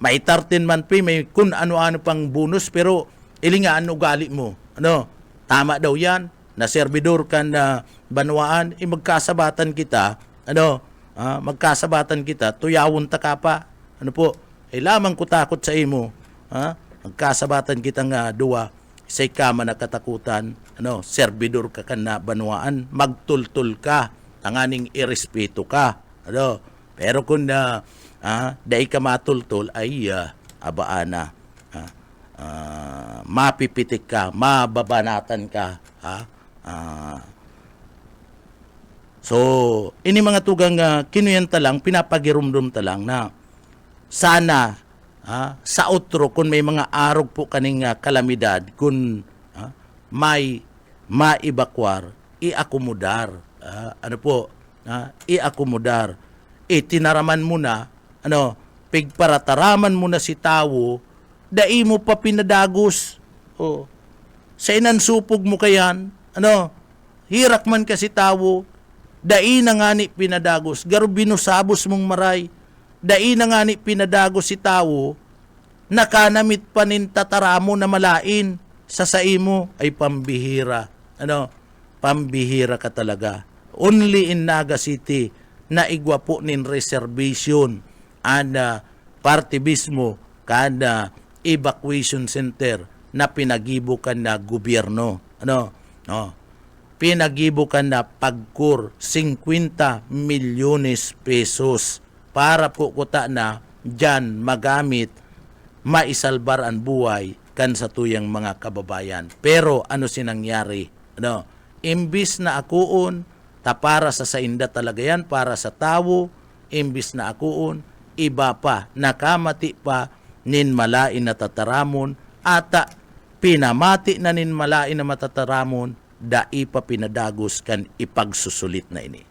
may 13 month pay, may kun ano-ano pang bonus, pero ilingaan ugali mo, tama daw yan, na servidor kan na banwaan, magkasabatan kita, magkasabatan kita, tuyawon ta ka pa. Lamang ko takot sa imo. Magkasabatan kita nga duwa, say kama na katakutan, servidor ka kan na banwaan, magtultul ka, tanganing irespeto ka. Pero kung dai ka matultul, ay abaana. Mapipitik ka, mababanatan ka. So, ini mga tugang kinuyanta lang, pinapagirumdum ta lang na sana sa outro kung may mga arog po kaning kalamidad, kung may maibakwar, iakomodar. Iakomodar. Tinaraman mo na, pigparataraman mo na si tao, dai mo pa pinadagos. Sa inansupog mo kayan, hirak man kasi tao, dai na nga ni pinadagos, garo binusabos mong maray, dai na nga ni pinadagos si tao, nakanamit pa nin tataramo na malain, sa saimo ay pambihira. Pambihira ka talaga. Only in Naga City, na igwa po nin reservation, and partibismo, kada evacuation center, na pinagibukan na gobyerno. Pinagibukan na pagkur 50 milyones pesos para po kuta na dyan magamit maisalbar ang buhay kan sa tuyang mga kababayan. Pero ano sinangyari? Imbis na akuon, para sa sainda talaga yan, para sa tao, imbis na akuon, iba pa, nakamati pa, ninmalain na tataramon, ata pinamati na ninmalain na matataramon, dai pa pinadagos kan ipagsusulit na ini.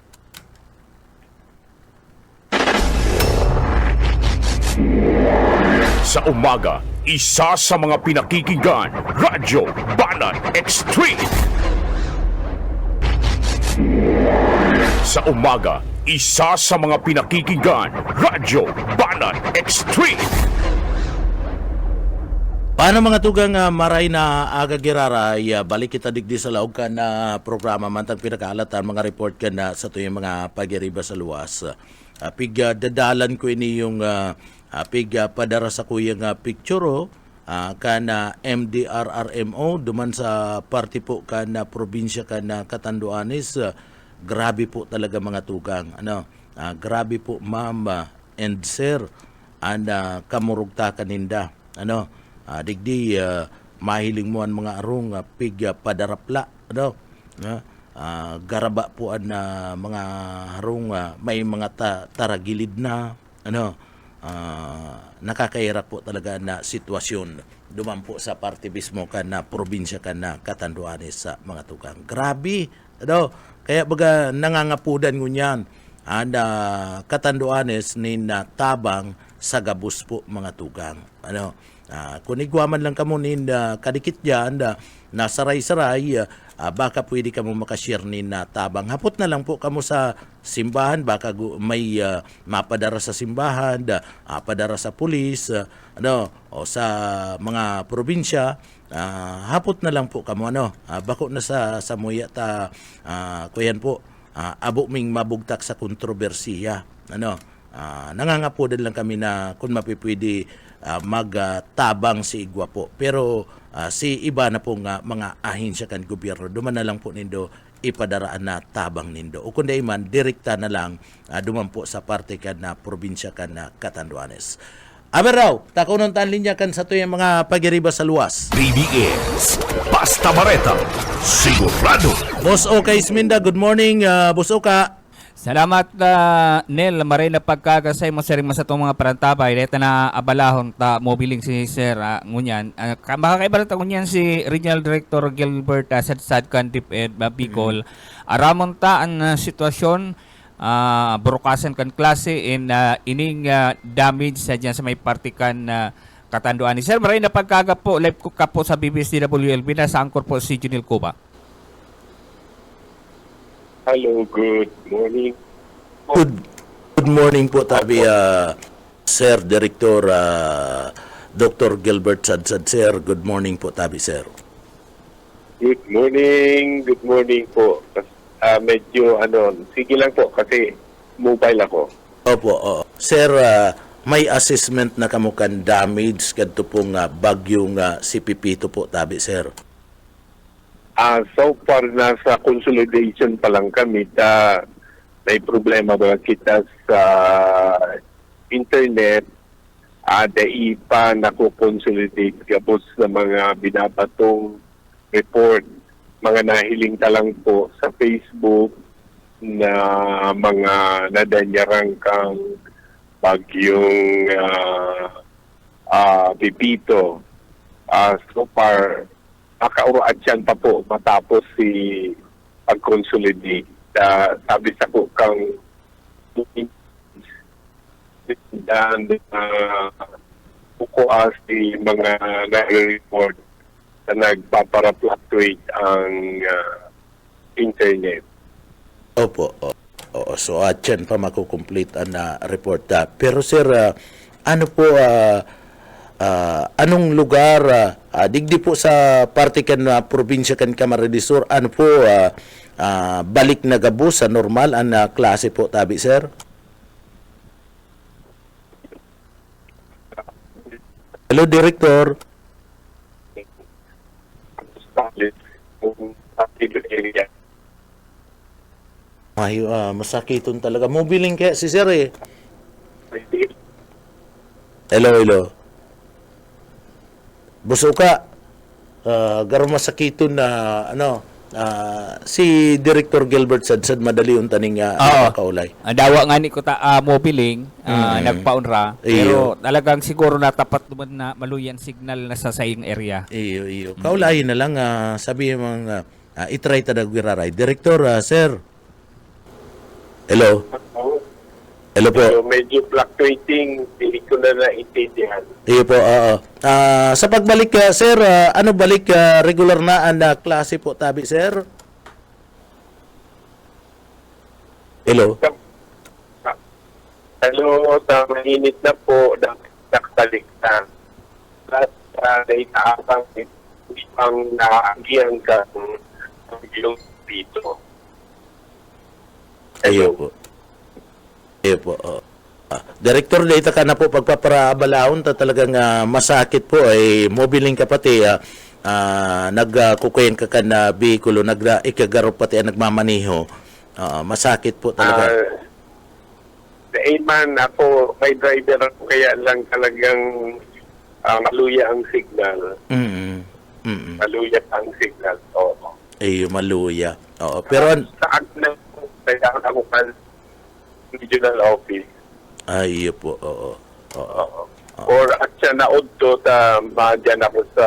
Sa umaga, isa sa mga pinakikinggan, Radyo Banan Extreme. Sa umaga, isa sa mga pinakikinggan, Radyo Banan Extreme. Paano mga tugang maray na aga giraray, balik kita digdi sa laog ka na programa mantang pinakaalatan mga report ka na sa tuyong mga pagiriba sa luwas. Dadalan ko ini yung padara sa kuyang picture ka na MDRRMO duman sa party po ka na probinsya ka na Catanduanes. grabe po talaga mga tugang. Grabe po ma'am and sir, kamurugta kaninda. Digdi mahiling mo ang mga arong pig padarapla. Garaba po ang mga harong may mga taragilid na nakakahirap po talaga na sitwasyon duman po sa parte mismo na probinsya na Catanduanes sa mga tugang. Grabe, kaya baga nangangapudan ngunyan Catanduanes ni tabang sa gabus po mga tugang. Kung igwaman lang kamo nin kadikit dyan, nasaray-saray, baka pwede kamo makashare ni tabang. Hapot na lang po kamo sa simbahan, baka may mapadara sa simbahan, padara sa pulis, o sa mga probinsya, hapot na lang po kamo, bako na sa muya kuyan po, abo ming mabugtak sa kontrobersiya, nangangapodan lang kami na kung mapipwede magtabang si Igwa po. Pero si iba na pong mga ahensya kan gobyerno, duman na lang po nindo ipadaraan na tabang nindo. O kundi man, direkta na lang duman po sa parte kan na probinsya kan na Catanduanes. Aber raw, takunon tan linya kan sa tuyang mga pagiriba sa luwas. DBS Basta Bareta, sigurado. Boss Oka Isminda, good morning, Boss Oka. Salamat Nel, maray na pagkagasay mo sa itong mga parantabay. Dito na abalahon ta mobiling si Sir ngunyan. Makakaiba ta ngunyan si Regional Director Gilbert Sadkan DepEd Bicol. Aramon ta ang sitwasyon brokasan kan klase in ining damage sa dyan sa may partikan Catanduanes. Sir, maray na pagkaga po live ko ka po sa BBSDWLB na sa angkor po si Junil Cuba. Hello, good morning. Good morning po tabi Sir Director Dr. Gilbert Sadsad. Sir, good morning po tabi sir. Good morning po. Medyo sige lang po kasi mobile ako. Opo, sir, may assessment na kamukan damage kadto pong bagyong si Pipito po tabi sir. So far, nasa consolidation pa lang kami. May problema ba kita sa internet. Dai pa nakukonsolidate gabos sa mga binabatong report. Mga nahiling talang po sa Facebook na mga nadanyarang kang bagyong Pipito. So far, nakauraat yan pa po matapos si pag-consolidate. Sabi sa ko kang dan bukuas si mga nag-report na nagpapara-fluctuate ang internet. Opo. So atyan pa makukomplete ang report. Pero sir, ano po anong lugar digdi po sa parte kan probinsya kan Camarines Sur, ano po balik na gabo sa normal ang klase po tabi sir? Hello Director. Ay, masakiton talaga. Mobiling kaya si sir eh. Hello. Busuka, garo masakiton na si Director Gilbert Sadsad madali yung taning kaulay. Dawa nga ni ko mobiling, nagpaunra. Pero talagang siguro natapat naman na maluyan signal na sa saying area. Iyo. Kaulayin na lang, sabi mga itry ta nagwiraray. Director, sir. Hello. Hello po. So, medyo fluctuating, hindi ko na naintindihan. Iyo po, sa pagbalik, sir, ano balik regular na ang klase po tabi, sir? Hello? Hello, mainit na po, nakataliktan. At naitaapang ang naagian ka ng yung pito. Iyo po. Director, data ka na po pagpaparabalahon ta talagang masakit po ay mobiling ka pati nagkukuyen ka na bikulo ikagaro pati ang nagmamaniho Masakit po talaga. Amen, ako, may driver ako, kaya lang talagang maluya ang signal. Maluya ang signal, oo. Maluya. Oo, pero Saan na kaya ako kan regional office. po, oo. Or at siya naudto madyan ako sa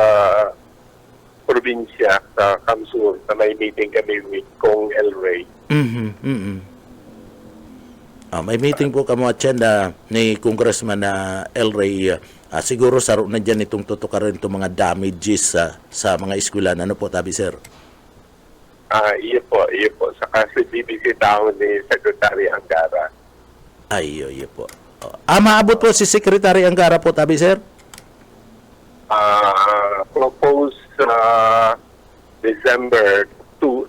probinsya, sa Kamsur, na may meeting kami with Kong El Rey. May meeting po kamo at yan ni Congressman El Rey. Siguro saro na dyan itong tutukarin itong mga damages sa mga eskwelahan. Ano po, Tabi, sir? Iyo po. Saka si BBC Town ni Secretary Angara. Iyo po. Maabot po si Secretary Angara po, Tabi, sir? Propose December 2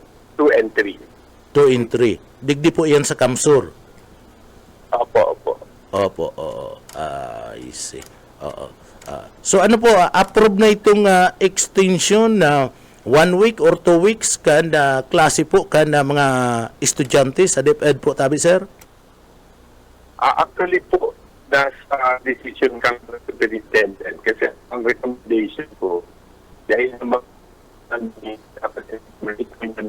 and 3. 2 and 3. Digdi po yan sa Kamsur. Opo. I see. So ano po, approve na itong extension na 1 week or 2 weeks kan klase po kan mga estudyante sa DepEd po, Tabi, sir? Actually po, nasa decision kang superintendent kasi ang recommendation ko dahil naman ang recommendation gusto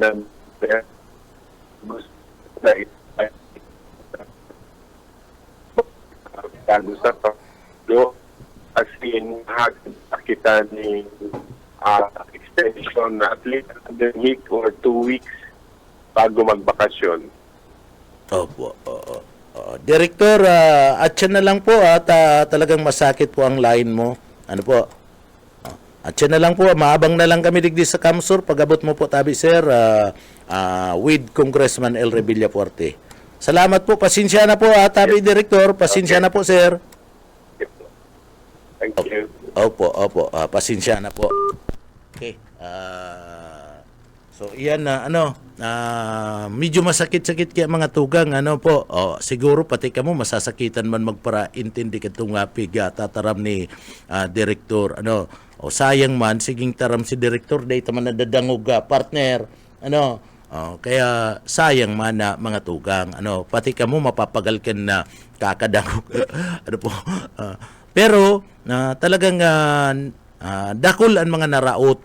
na sa pagdo as in kita ni extension na at least a week or 2 weeks bago magbakasyon. Opo. Director, at yan na lang po at talagang masakit po ang line mo. Ano po? At yan na lang po, maabang na lang kami digdi sa Kamsur. Pag-abot mo po, Tabi, sir, with Congressman El Rey Villafuerte. Salamat po. Pasensya na po, Tabi, Director. Pasensya na po, sir. Thank you. Opo. Pasensya na po. Okay. So, iyan medyo masakit-sakit kaya mga tugang, po. Siguro pati ka mo masasakitan man magpara-intindi ka itong tataram ni Direktor, sayang man, siging taram si Direktor, dahil man nadadangog partner, kaya sayang man na mga tugang, pati ka mo mapapagal ka na kakadangog, pero, talagang, dakol ang mga naraot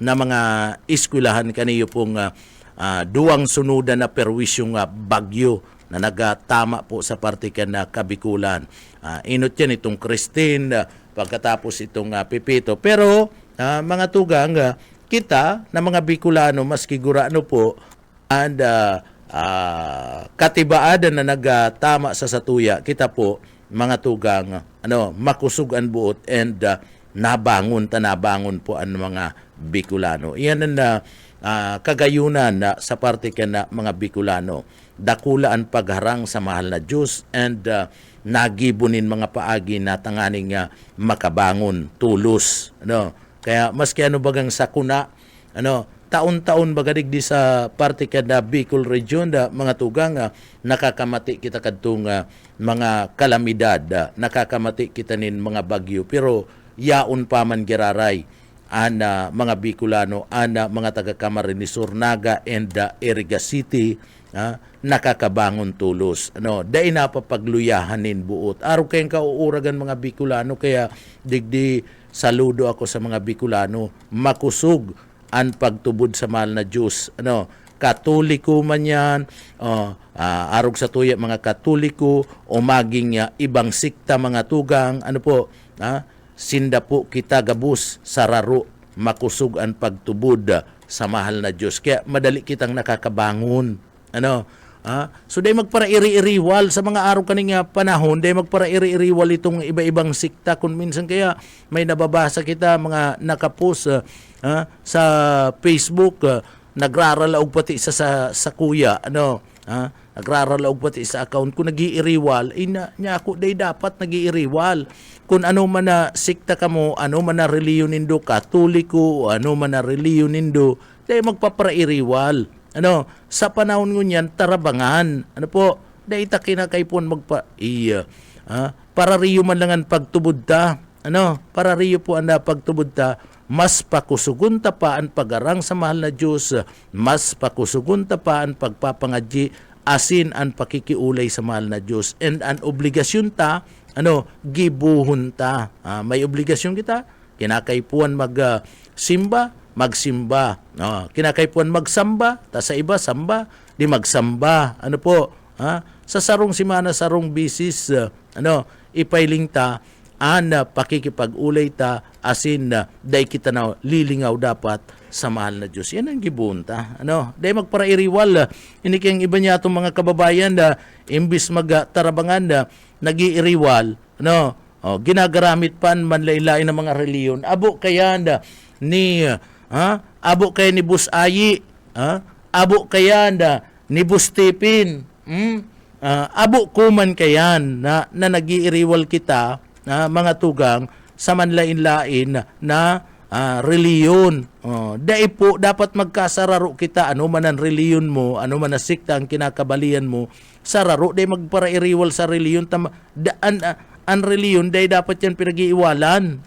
na mga eskwelahan kaniyo pong duwang sunudan na perwisyong bagyo na nagatama po sa partikan na Kabikulan. Inot yan itong Christine, pagkatapos itong Pipito. Pero mga tugang, kita na mga Bicolano maski gurano po and katibaadan na nagatama sa satuya, kita po mga tugang makusugan buot and nabangon po ang mga Bicolano. Iyan ang kagayunan sa parte ka na mga Bicolano. Dakula ang pagharang sa mahal na Diyos and nagibunin mga paagi na tanganing makabangon tulos. Kaya maski bagang sakuna, taon-taon bagadig di sa parte ka na Bicol region mga tugang nakakamati kita kadtong mga kalamidad, nakakamati kita nin mga bagyo, pero yaon pa man giraray ana mga Bicolano, ana mga taga Camarines Sur, Naga and Iriga City, nakakabangon tulos. Dahil napapagluyahanin buot. Araw kayong kauuragan mga Bicolano, kaya digdi saludo ako sa mga Bicolano. Makusog ang pagtubod sa mahal na Diyos. Katoliko man yan, arog sa tuya mga Katoliko, o maging ibang sikta mga tugang, sinda po kita gabus sa raro, makusog ang pagtubod sa mahal na Diyos. Kaya madali kitang nakakabangon. So day magpara-iri-iriwal sa mga araw kaning panahon, day magpara-iri-iriwal itong iba-ibang sikta. Kung minsan kaya may nababasa kita mga nakapost sa Facebook, nagraralaog pati sa kuya, nagraralaog pati sa account ko, nag-iiriwal, niya ako day dapat nag-iiriwal. Kung ano man na sikta ka mo, ano man na reliyon nindo, Katoliko, ano man na reliyon nindo, day magpapara-iriwal. Sa panahon ngunyan, tarabangan. Day ta kinakaipon para riyo man lang ang pagtubod ta. Para riyo po ang pagtubod ta, mas pakusugunta pa ang pagarang sa mahal na Diyos, mas pakusugunta pa ang pagpapangadyi, asin ang pakikiulay sa mahal na Diyos. And ang obligasyon ta, gibuhon ta. May obligasyon kita, kinakaipuan simba, magsimba. Kinakaipuan magsamba, ta sa iba, samba, di magsamba. Sa sarong simana, sarong bisis, ipailing ta, pakikipag-ulay ta, asin day kita na lilingaw dapat sa mahal na Diyos. Yan ang gibuhon ta. Day magparairiwal, ini kayang iba niya itong mga kababayan imbis magtarabangan nag-iiriwal, ginagaramit pa manlailain ng mga reliyon. Abo kaya ni Bus Ayi, abo kaya ni Bus Tipin, abo kuman kayan na nag-iiriwal kita mga tugang sa manlain-lain na reliyon. Dai po dapat magkasararo kita, ano man ang reliyon mo, ano man ang sikta ang kinakabalian mo, sararo dai magparairiwal sa reliyon. Ang reliyon dai dapat yan pinag-iiwalan.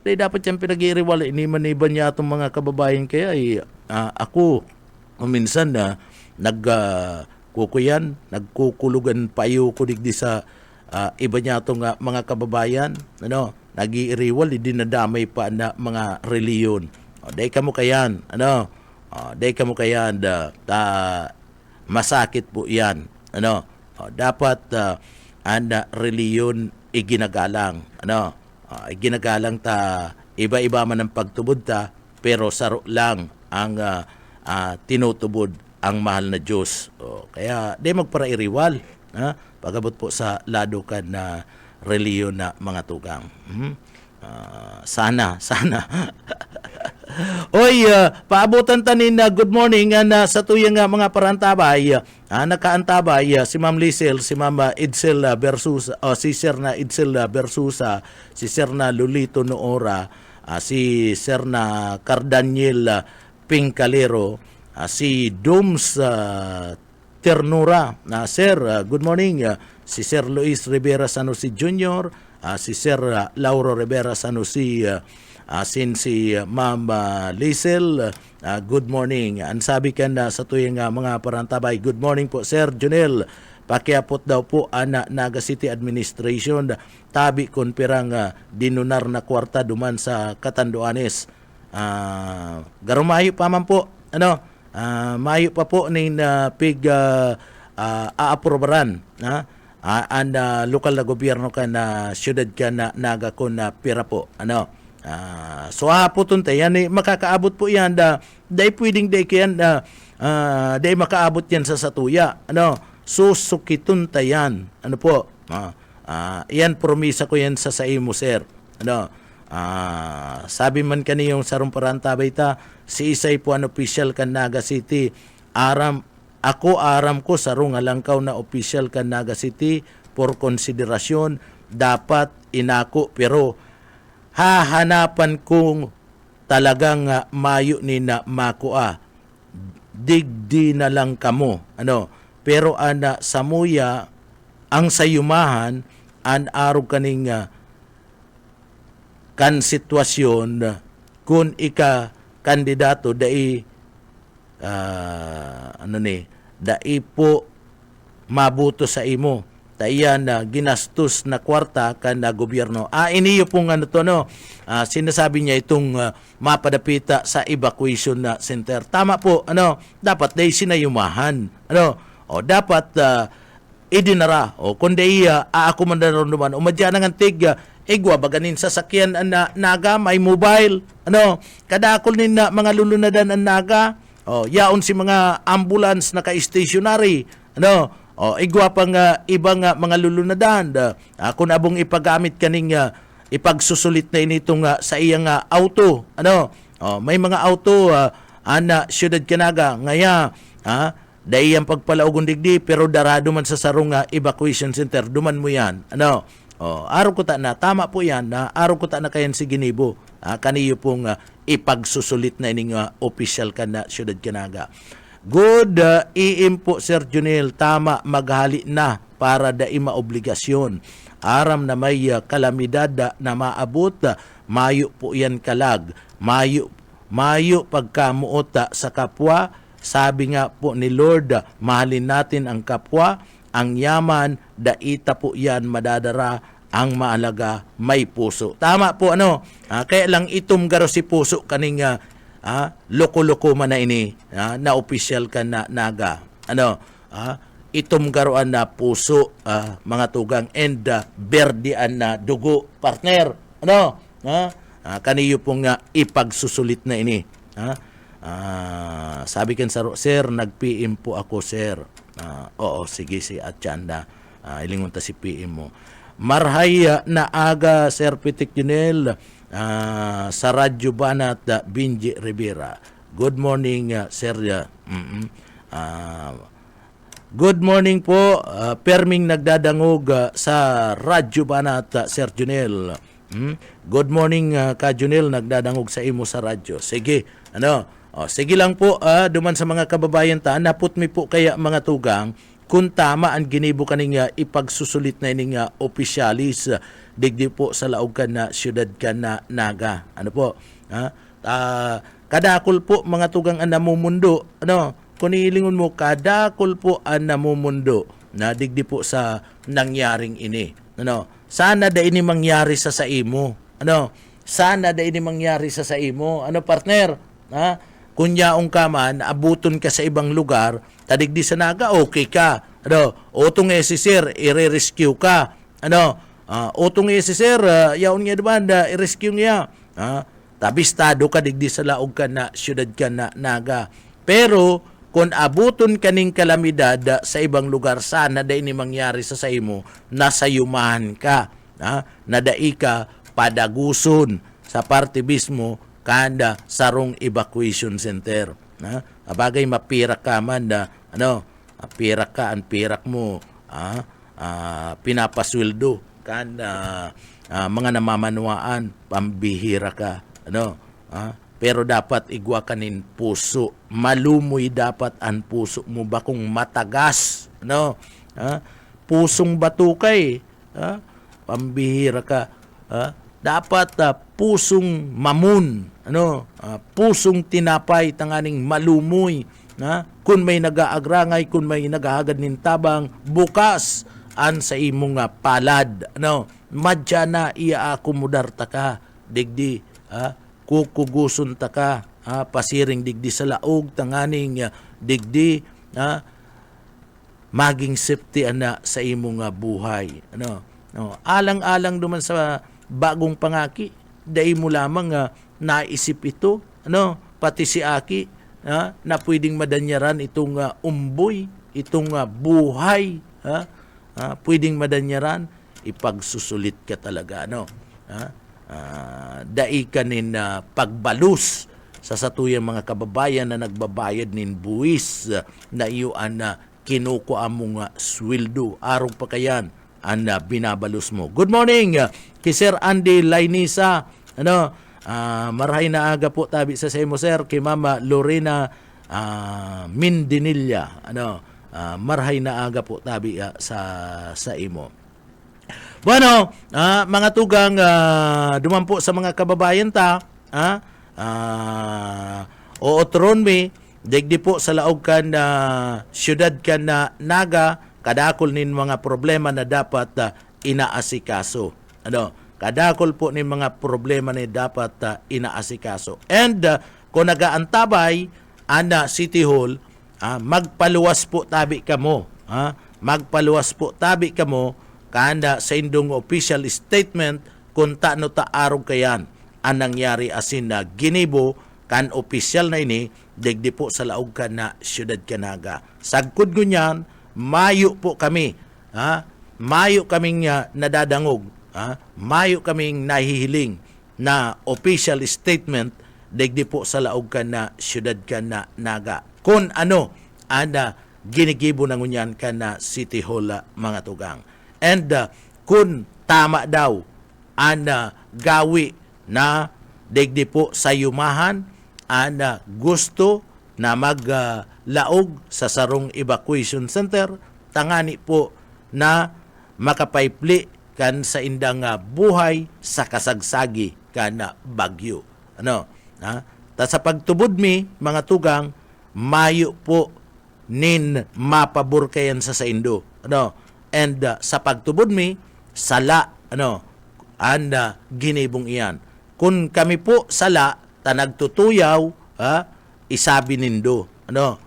Dai dapat yan pinag-iiwalan. Ini man iba niya itong mga kababayan kaya ako minsan nagkukulugan payo ko digdi sa iba niya itong mga kababayan, nag-iiriwal, dinadamay pa na mga reliyon. Day ka mo kayan, day ka mo kayan, masakit po yan. Dapat ang reliyon iginagalang, iginagalang ta, iba-iba man ang pagtubod ta, pero saro lang ang tinutubod ang mahal na Diyos. Kaya day magparairiwal, pagabot po sa lado ka na reliyon na mga tugang. Sana. Oy, paabutan tanin na good morning sa tuyang mga parantabay. Nakaantabay si Ma'am Lisel, si Ma'am Edsel versus si Sir na Edsel versus si Sir na Lolito Noora, si Sir na Cardaniel Pincalero, si Doms Ternura. Sir, good morning. Si Sir Luis Rivera Sanusi Jr., si Sir Lauro Rivera Sanusi, si Ma'am Lisel, good morning. Ang sabi ka na sa tuyang mga parantabay, good morning po Sir Junel. Pakiapot daw po ana Naga City Administration, tabi kon pirang dinunar na kwarta duman sa Catanduanes. Garumayo pa man po, mayo pa po ning aaprobaran ang lokal na gobyerno ka na syudad ka na Naga ko na pira po. So hapoton tayo yan makakaabot po yan day pwedeng day kayan day makaabot yan sa satuya. Susukitun tayan. Yan promisa ko yan sa imo sir. Sabi man kaniyong sarong parantabay ta, si Isay po ang official kan Naga City. Aram ko sarong alangkaw na official kan Naga City for konsiderasyon dapat inako, pero hahanapan kong talagang mayo ni na makoa. Digdi na lang kamo. Pero samuya ang sayumahan an arog kaning kan sitwasyon kung ika kandidato dai dai po mabuto sa imo tayan ginastos na kwarta kan gobyerno. Iniyo pong sinasabi niya itong mapadapita sa evacuation na center. Tama po, dapat dai sinayumahan. Dapat idinara kundi ako man daron duman umadya nang antig igwa baganin sa sakyan na Naga may mobile kadakol nin na mga lulunadan ang Naga yaon si mga ambulance na ka-stationary igwa pang ibang mga lulunadan kung abong ipagamit kaning ipagsusulit na initong sa iyang auto may mga auto ana syudad Naga ngaya dahil ang pagpalaugon digdi pero darado man sa sarong evacuation center duman mo yan araw ko ta na tama po yan araw ko ta na kayan si Ginibo kaniyo pong ipagsusulit na ining official ka na syudad Naga. Good po Sir Junel, tama maghali na para da maobligasyon aram na may kalamidad na maabot mayo po yan kalag, mayo pagkamuota sa kapwa. Sabi nga po ni Lord, mahalin natin ang kapwa, ang yaman, daita po yan madadara, ang maalaga may puso. Tama po kaya lang itom garo si puso kaning loko-loko man na ini, na official ka na naga. Itom garoan na puso, mga tugang, and berdian na dugo, partner. Kaniyo pong ipagsusulit na ini. Sabi kan sir, nag-PM po ako, sir. Oo, sige, si Atchanda. Ilingon ta si PM mo. Marhay na aga, Sir Pitik Junel, sa Radyo Banat, Binji Rivera. Good morning, Sir. Good morning po, Perming nagdadangog sa Radyo Banat, Sir Junel. Good morning, ka Junel, nagdadangog sa imo sa radyo. Sige, sige lang po, duman sa mga kababayan ta, naput mi po kaya mga tugang, kung tama ang ginibo kaning ipagsusulit na ining opisyalis, digdi po sa laog ka na siyudad ka na naga. Kadakol po mga tugang ang namumundo, kung ilingon mo, kadakol po ang namumundo na digdi po sa nangyaring ini. Sana da ini mangyari sa imo. Sana da ini mangyari sa imo. Partner? Kunyaong ka man, abuton ka sa ibang lugar, tadigdi sa naga, okay ka. Otong si sir, i-rescue ka. Otong si sir, yaon nga naman, i-rescue niya. Tabistado ka, digdi sa laog ka na, siyudad ka na naga. Pero, kung abuton kaning kalamidad sa ibang lugar, sana da ini mangyari sa imo, nasa yumahan ka. Nadai ka, padaguson sa parte mismo, kanda sarong evacuation center. Abagay mapirak ka man pirak ka, ang pirak mo, pinapasweldo, kanda mga namamanuaan, pambihira ka. Pero dapat igwa kanin puso, malumoy dapat ang puso mo, bakong matagas. Pusong batukay, pambihira ka. Dapat pusong mamun, pusong tinapay, tanganing malumoy, kun may nagaagrangay, kun may nagahagad nin tabang, bukas an sa imong palad, madya na iaakomodar ta ka, digdi, kukuguson ta ka, pasiring digdi sa laog, tanganing digdi, maging safety sa imong buhay. Alang-alang duman sa bagong pangaki, dahil mo lamang naisip ito, pati si Aki, na pwedeng madanyaran itong umboy, itong buhay, pwedeng madanyaran, ipagsusulit ka talaga, dai ka nin pagbalus sa satuyang mga kababayan na nagbabayad nin buwis na iyuan na kinuko among sweldo, arong pa kayan, ang binabalus mo. Good morning, kay Sir Andy Lainisa. Marahay na aga po tabi sa mo, sir, kay Mama Lorena Mindinilla. Marahay na aga po tabi sa imo. Bueno, mga tugang, duman po sa mga kababayan ta, ootron mi, digdi po sa laog kan siyudad kan na naga, kadakol nin mga problema na dapat inaasikaso. Kadakol po nin mga problema na dapat inaasikaso. And kung nagaantabay ana City Hall, magpaluwas po tabi kamo. Magpaluwas po tabi kamo kanda sa indong official statement kung taano taarog kayan ang nangyari asin na ginibo kan official na ini digdi po sa laog kan na siyudad kanaga. Sagkod ngunyan, mayo po kami, mayo kaming nadadangog, mayo kaming nahihiling na official statement digdi po sa laog ka na siyudad ka na naga. Kung ano, ginigibo na ngunyan ka na City Hall, mga tugang. And kung tama daw, gawi na digdi po sa yumahan, gusto na maglaog sa sarong evacuation center, tangani po na makapaipli kan sa indang buhay sa kasagsagi kan bagyo. Ano? Ha? Ta sa pagtubod mi, mga tugang, mayo po nin mapabor kayan sa indo. Ano? And sa pagtubod mi, sala, ano? And ginibong iyan. Kung kami po sala, ta nagtutuyaw, isabi nindo. Ano?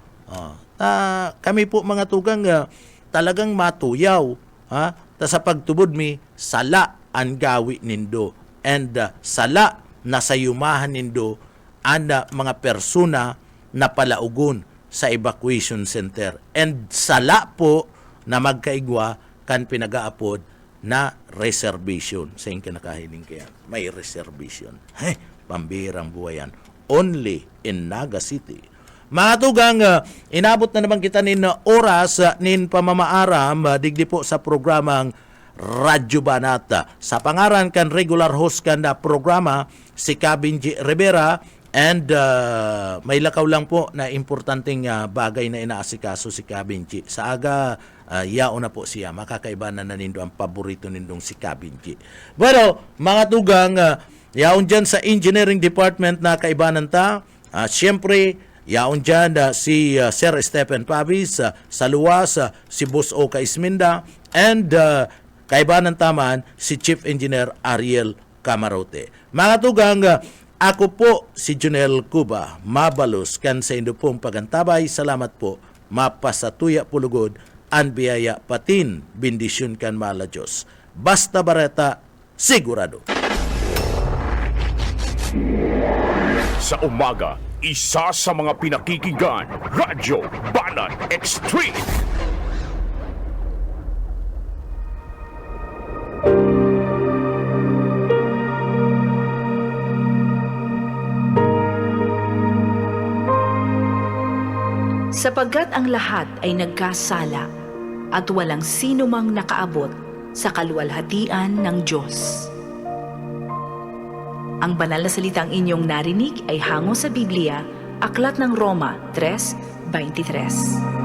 Kami po mga tugang talagang matuyaw. Ta sa pagtubod mi, sala ang gawi nindo. And sala na sayumahan nindo ang mga persona na palaugon sa evacuation center. And sala po na magkaigwa kan pinag-aapod na reservation. Sa yung kinakahiling kaya, may reservation. Pambirang buhay yan. Only in Naga City. Mga tugang, inabot na naman kita nin oras nin pamamaaram digdi po sa programang Radyo Banat. Sa pangaran kan regular host kan na programa, si Cabin G. Rivera, and may lakaw lang po na importanteng bagay na inaasikaso si Cabin G. Sa aga, yao na po siya. Makakaiba na nindo ang paborito nindong si Cabin G. Pero, mga tugang, yaon dyan sa engineering department na kaibanan ta, siyempre, yaon dyan si Sir Stephen Pavis, sa luwas si Boss Oka Isminda, and kaibanan taman si Chief Engineer Ariel Camarote. Mga tugang, ako po si Junel Cuba, mabalos kan sa indo pong pagantabay. Salamat po, mapasatuya pulugod, an biyaya patin, bendisyon kan mala Diyos. Basta bareta, sigurado. Sa umaga, isa sa mga pinakikinggan, Radyo Banat Extreme. Sapagkat ang lahat ay nagkasala at walang sino mang nakaabot sa kaluwalhatian ng Diyos. Ang banal na salitang inyong narinig ay hango sa Biblia, Aklat ng Roma 3:23.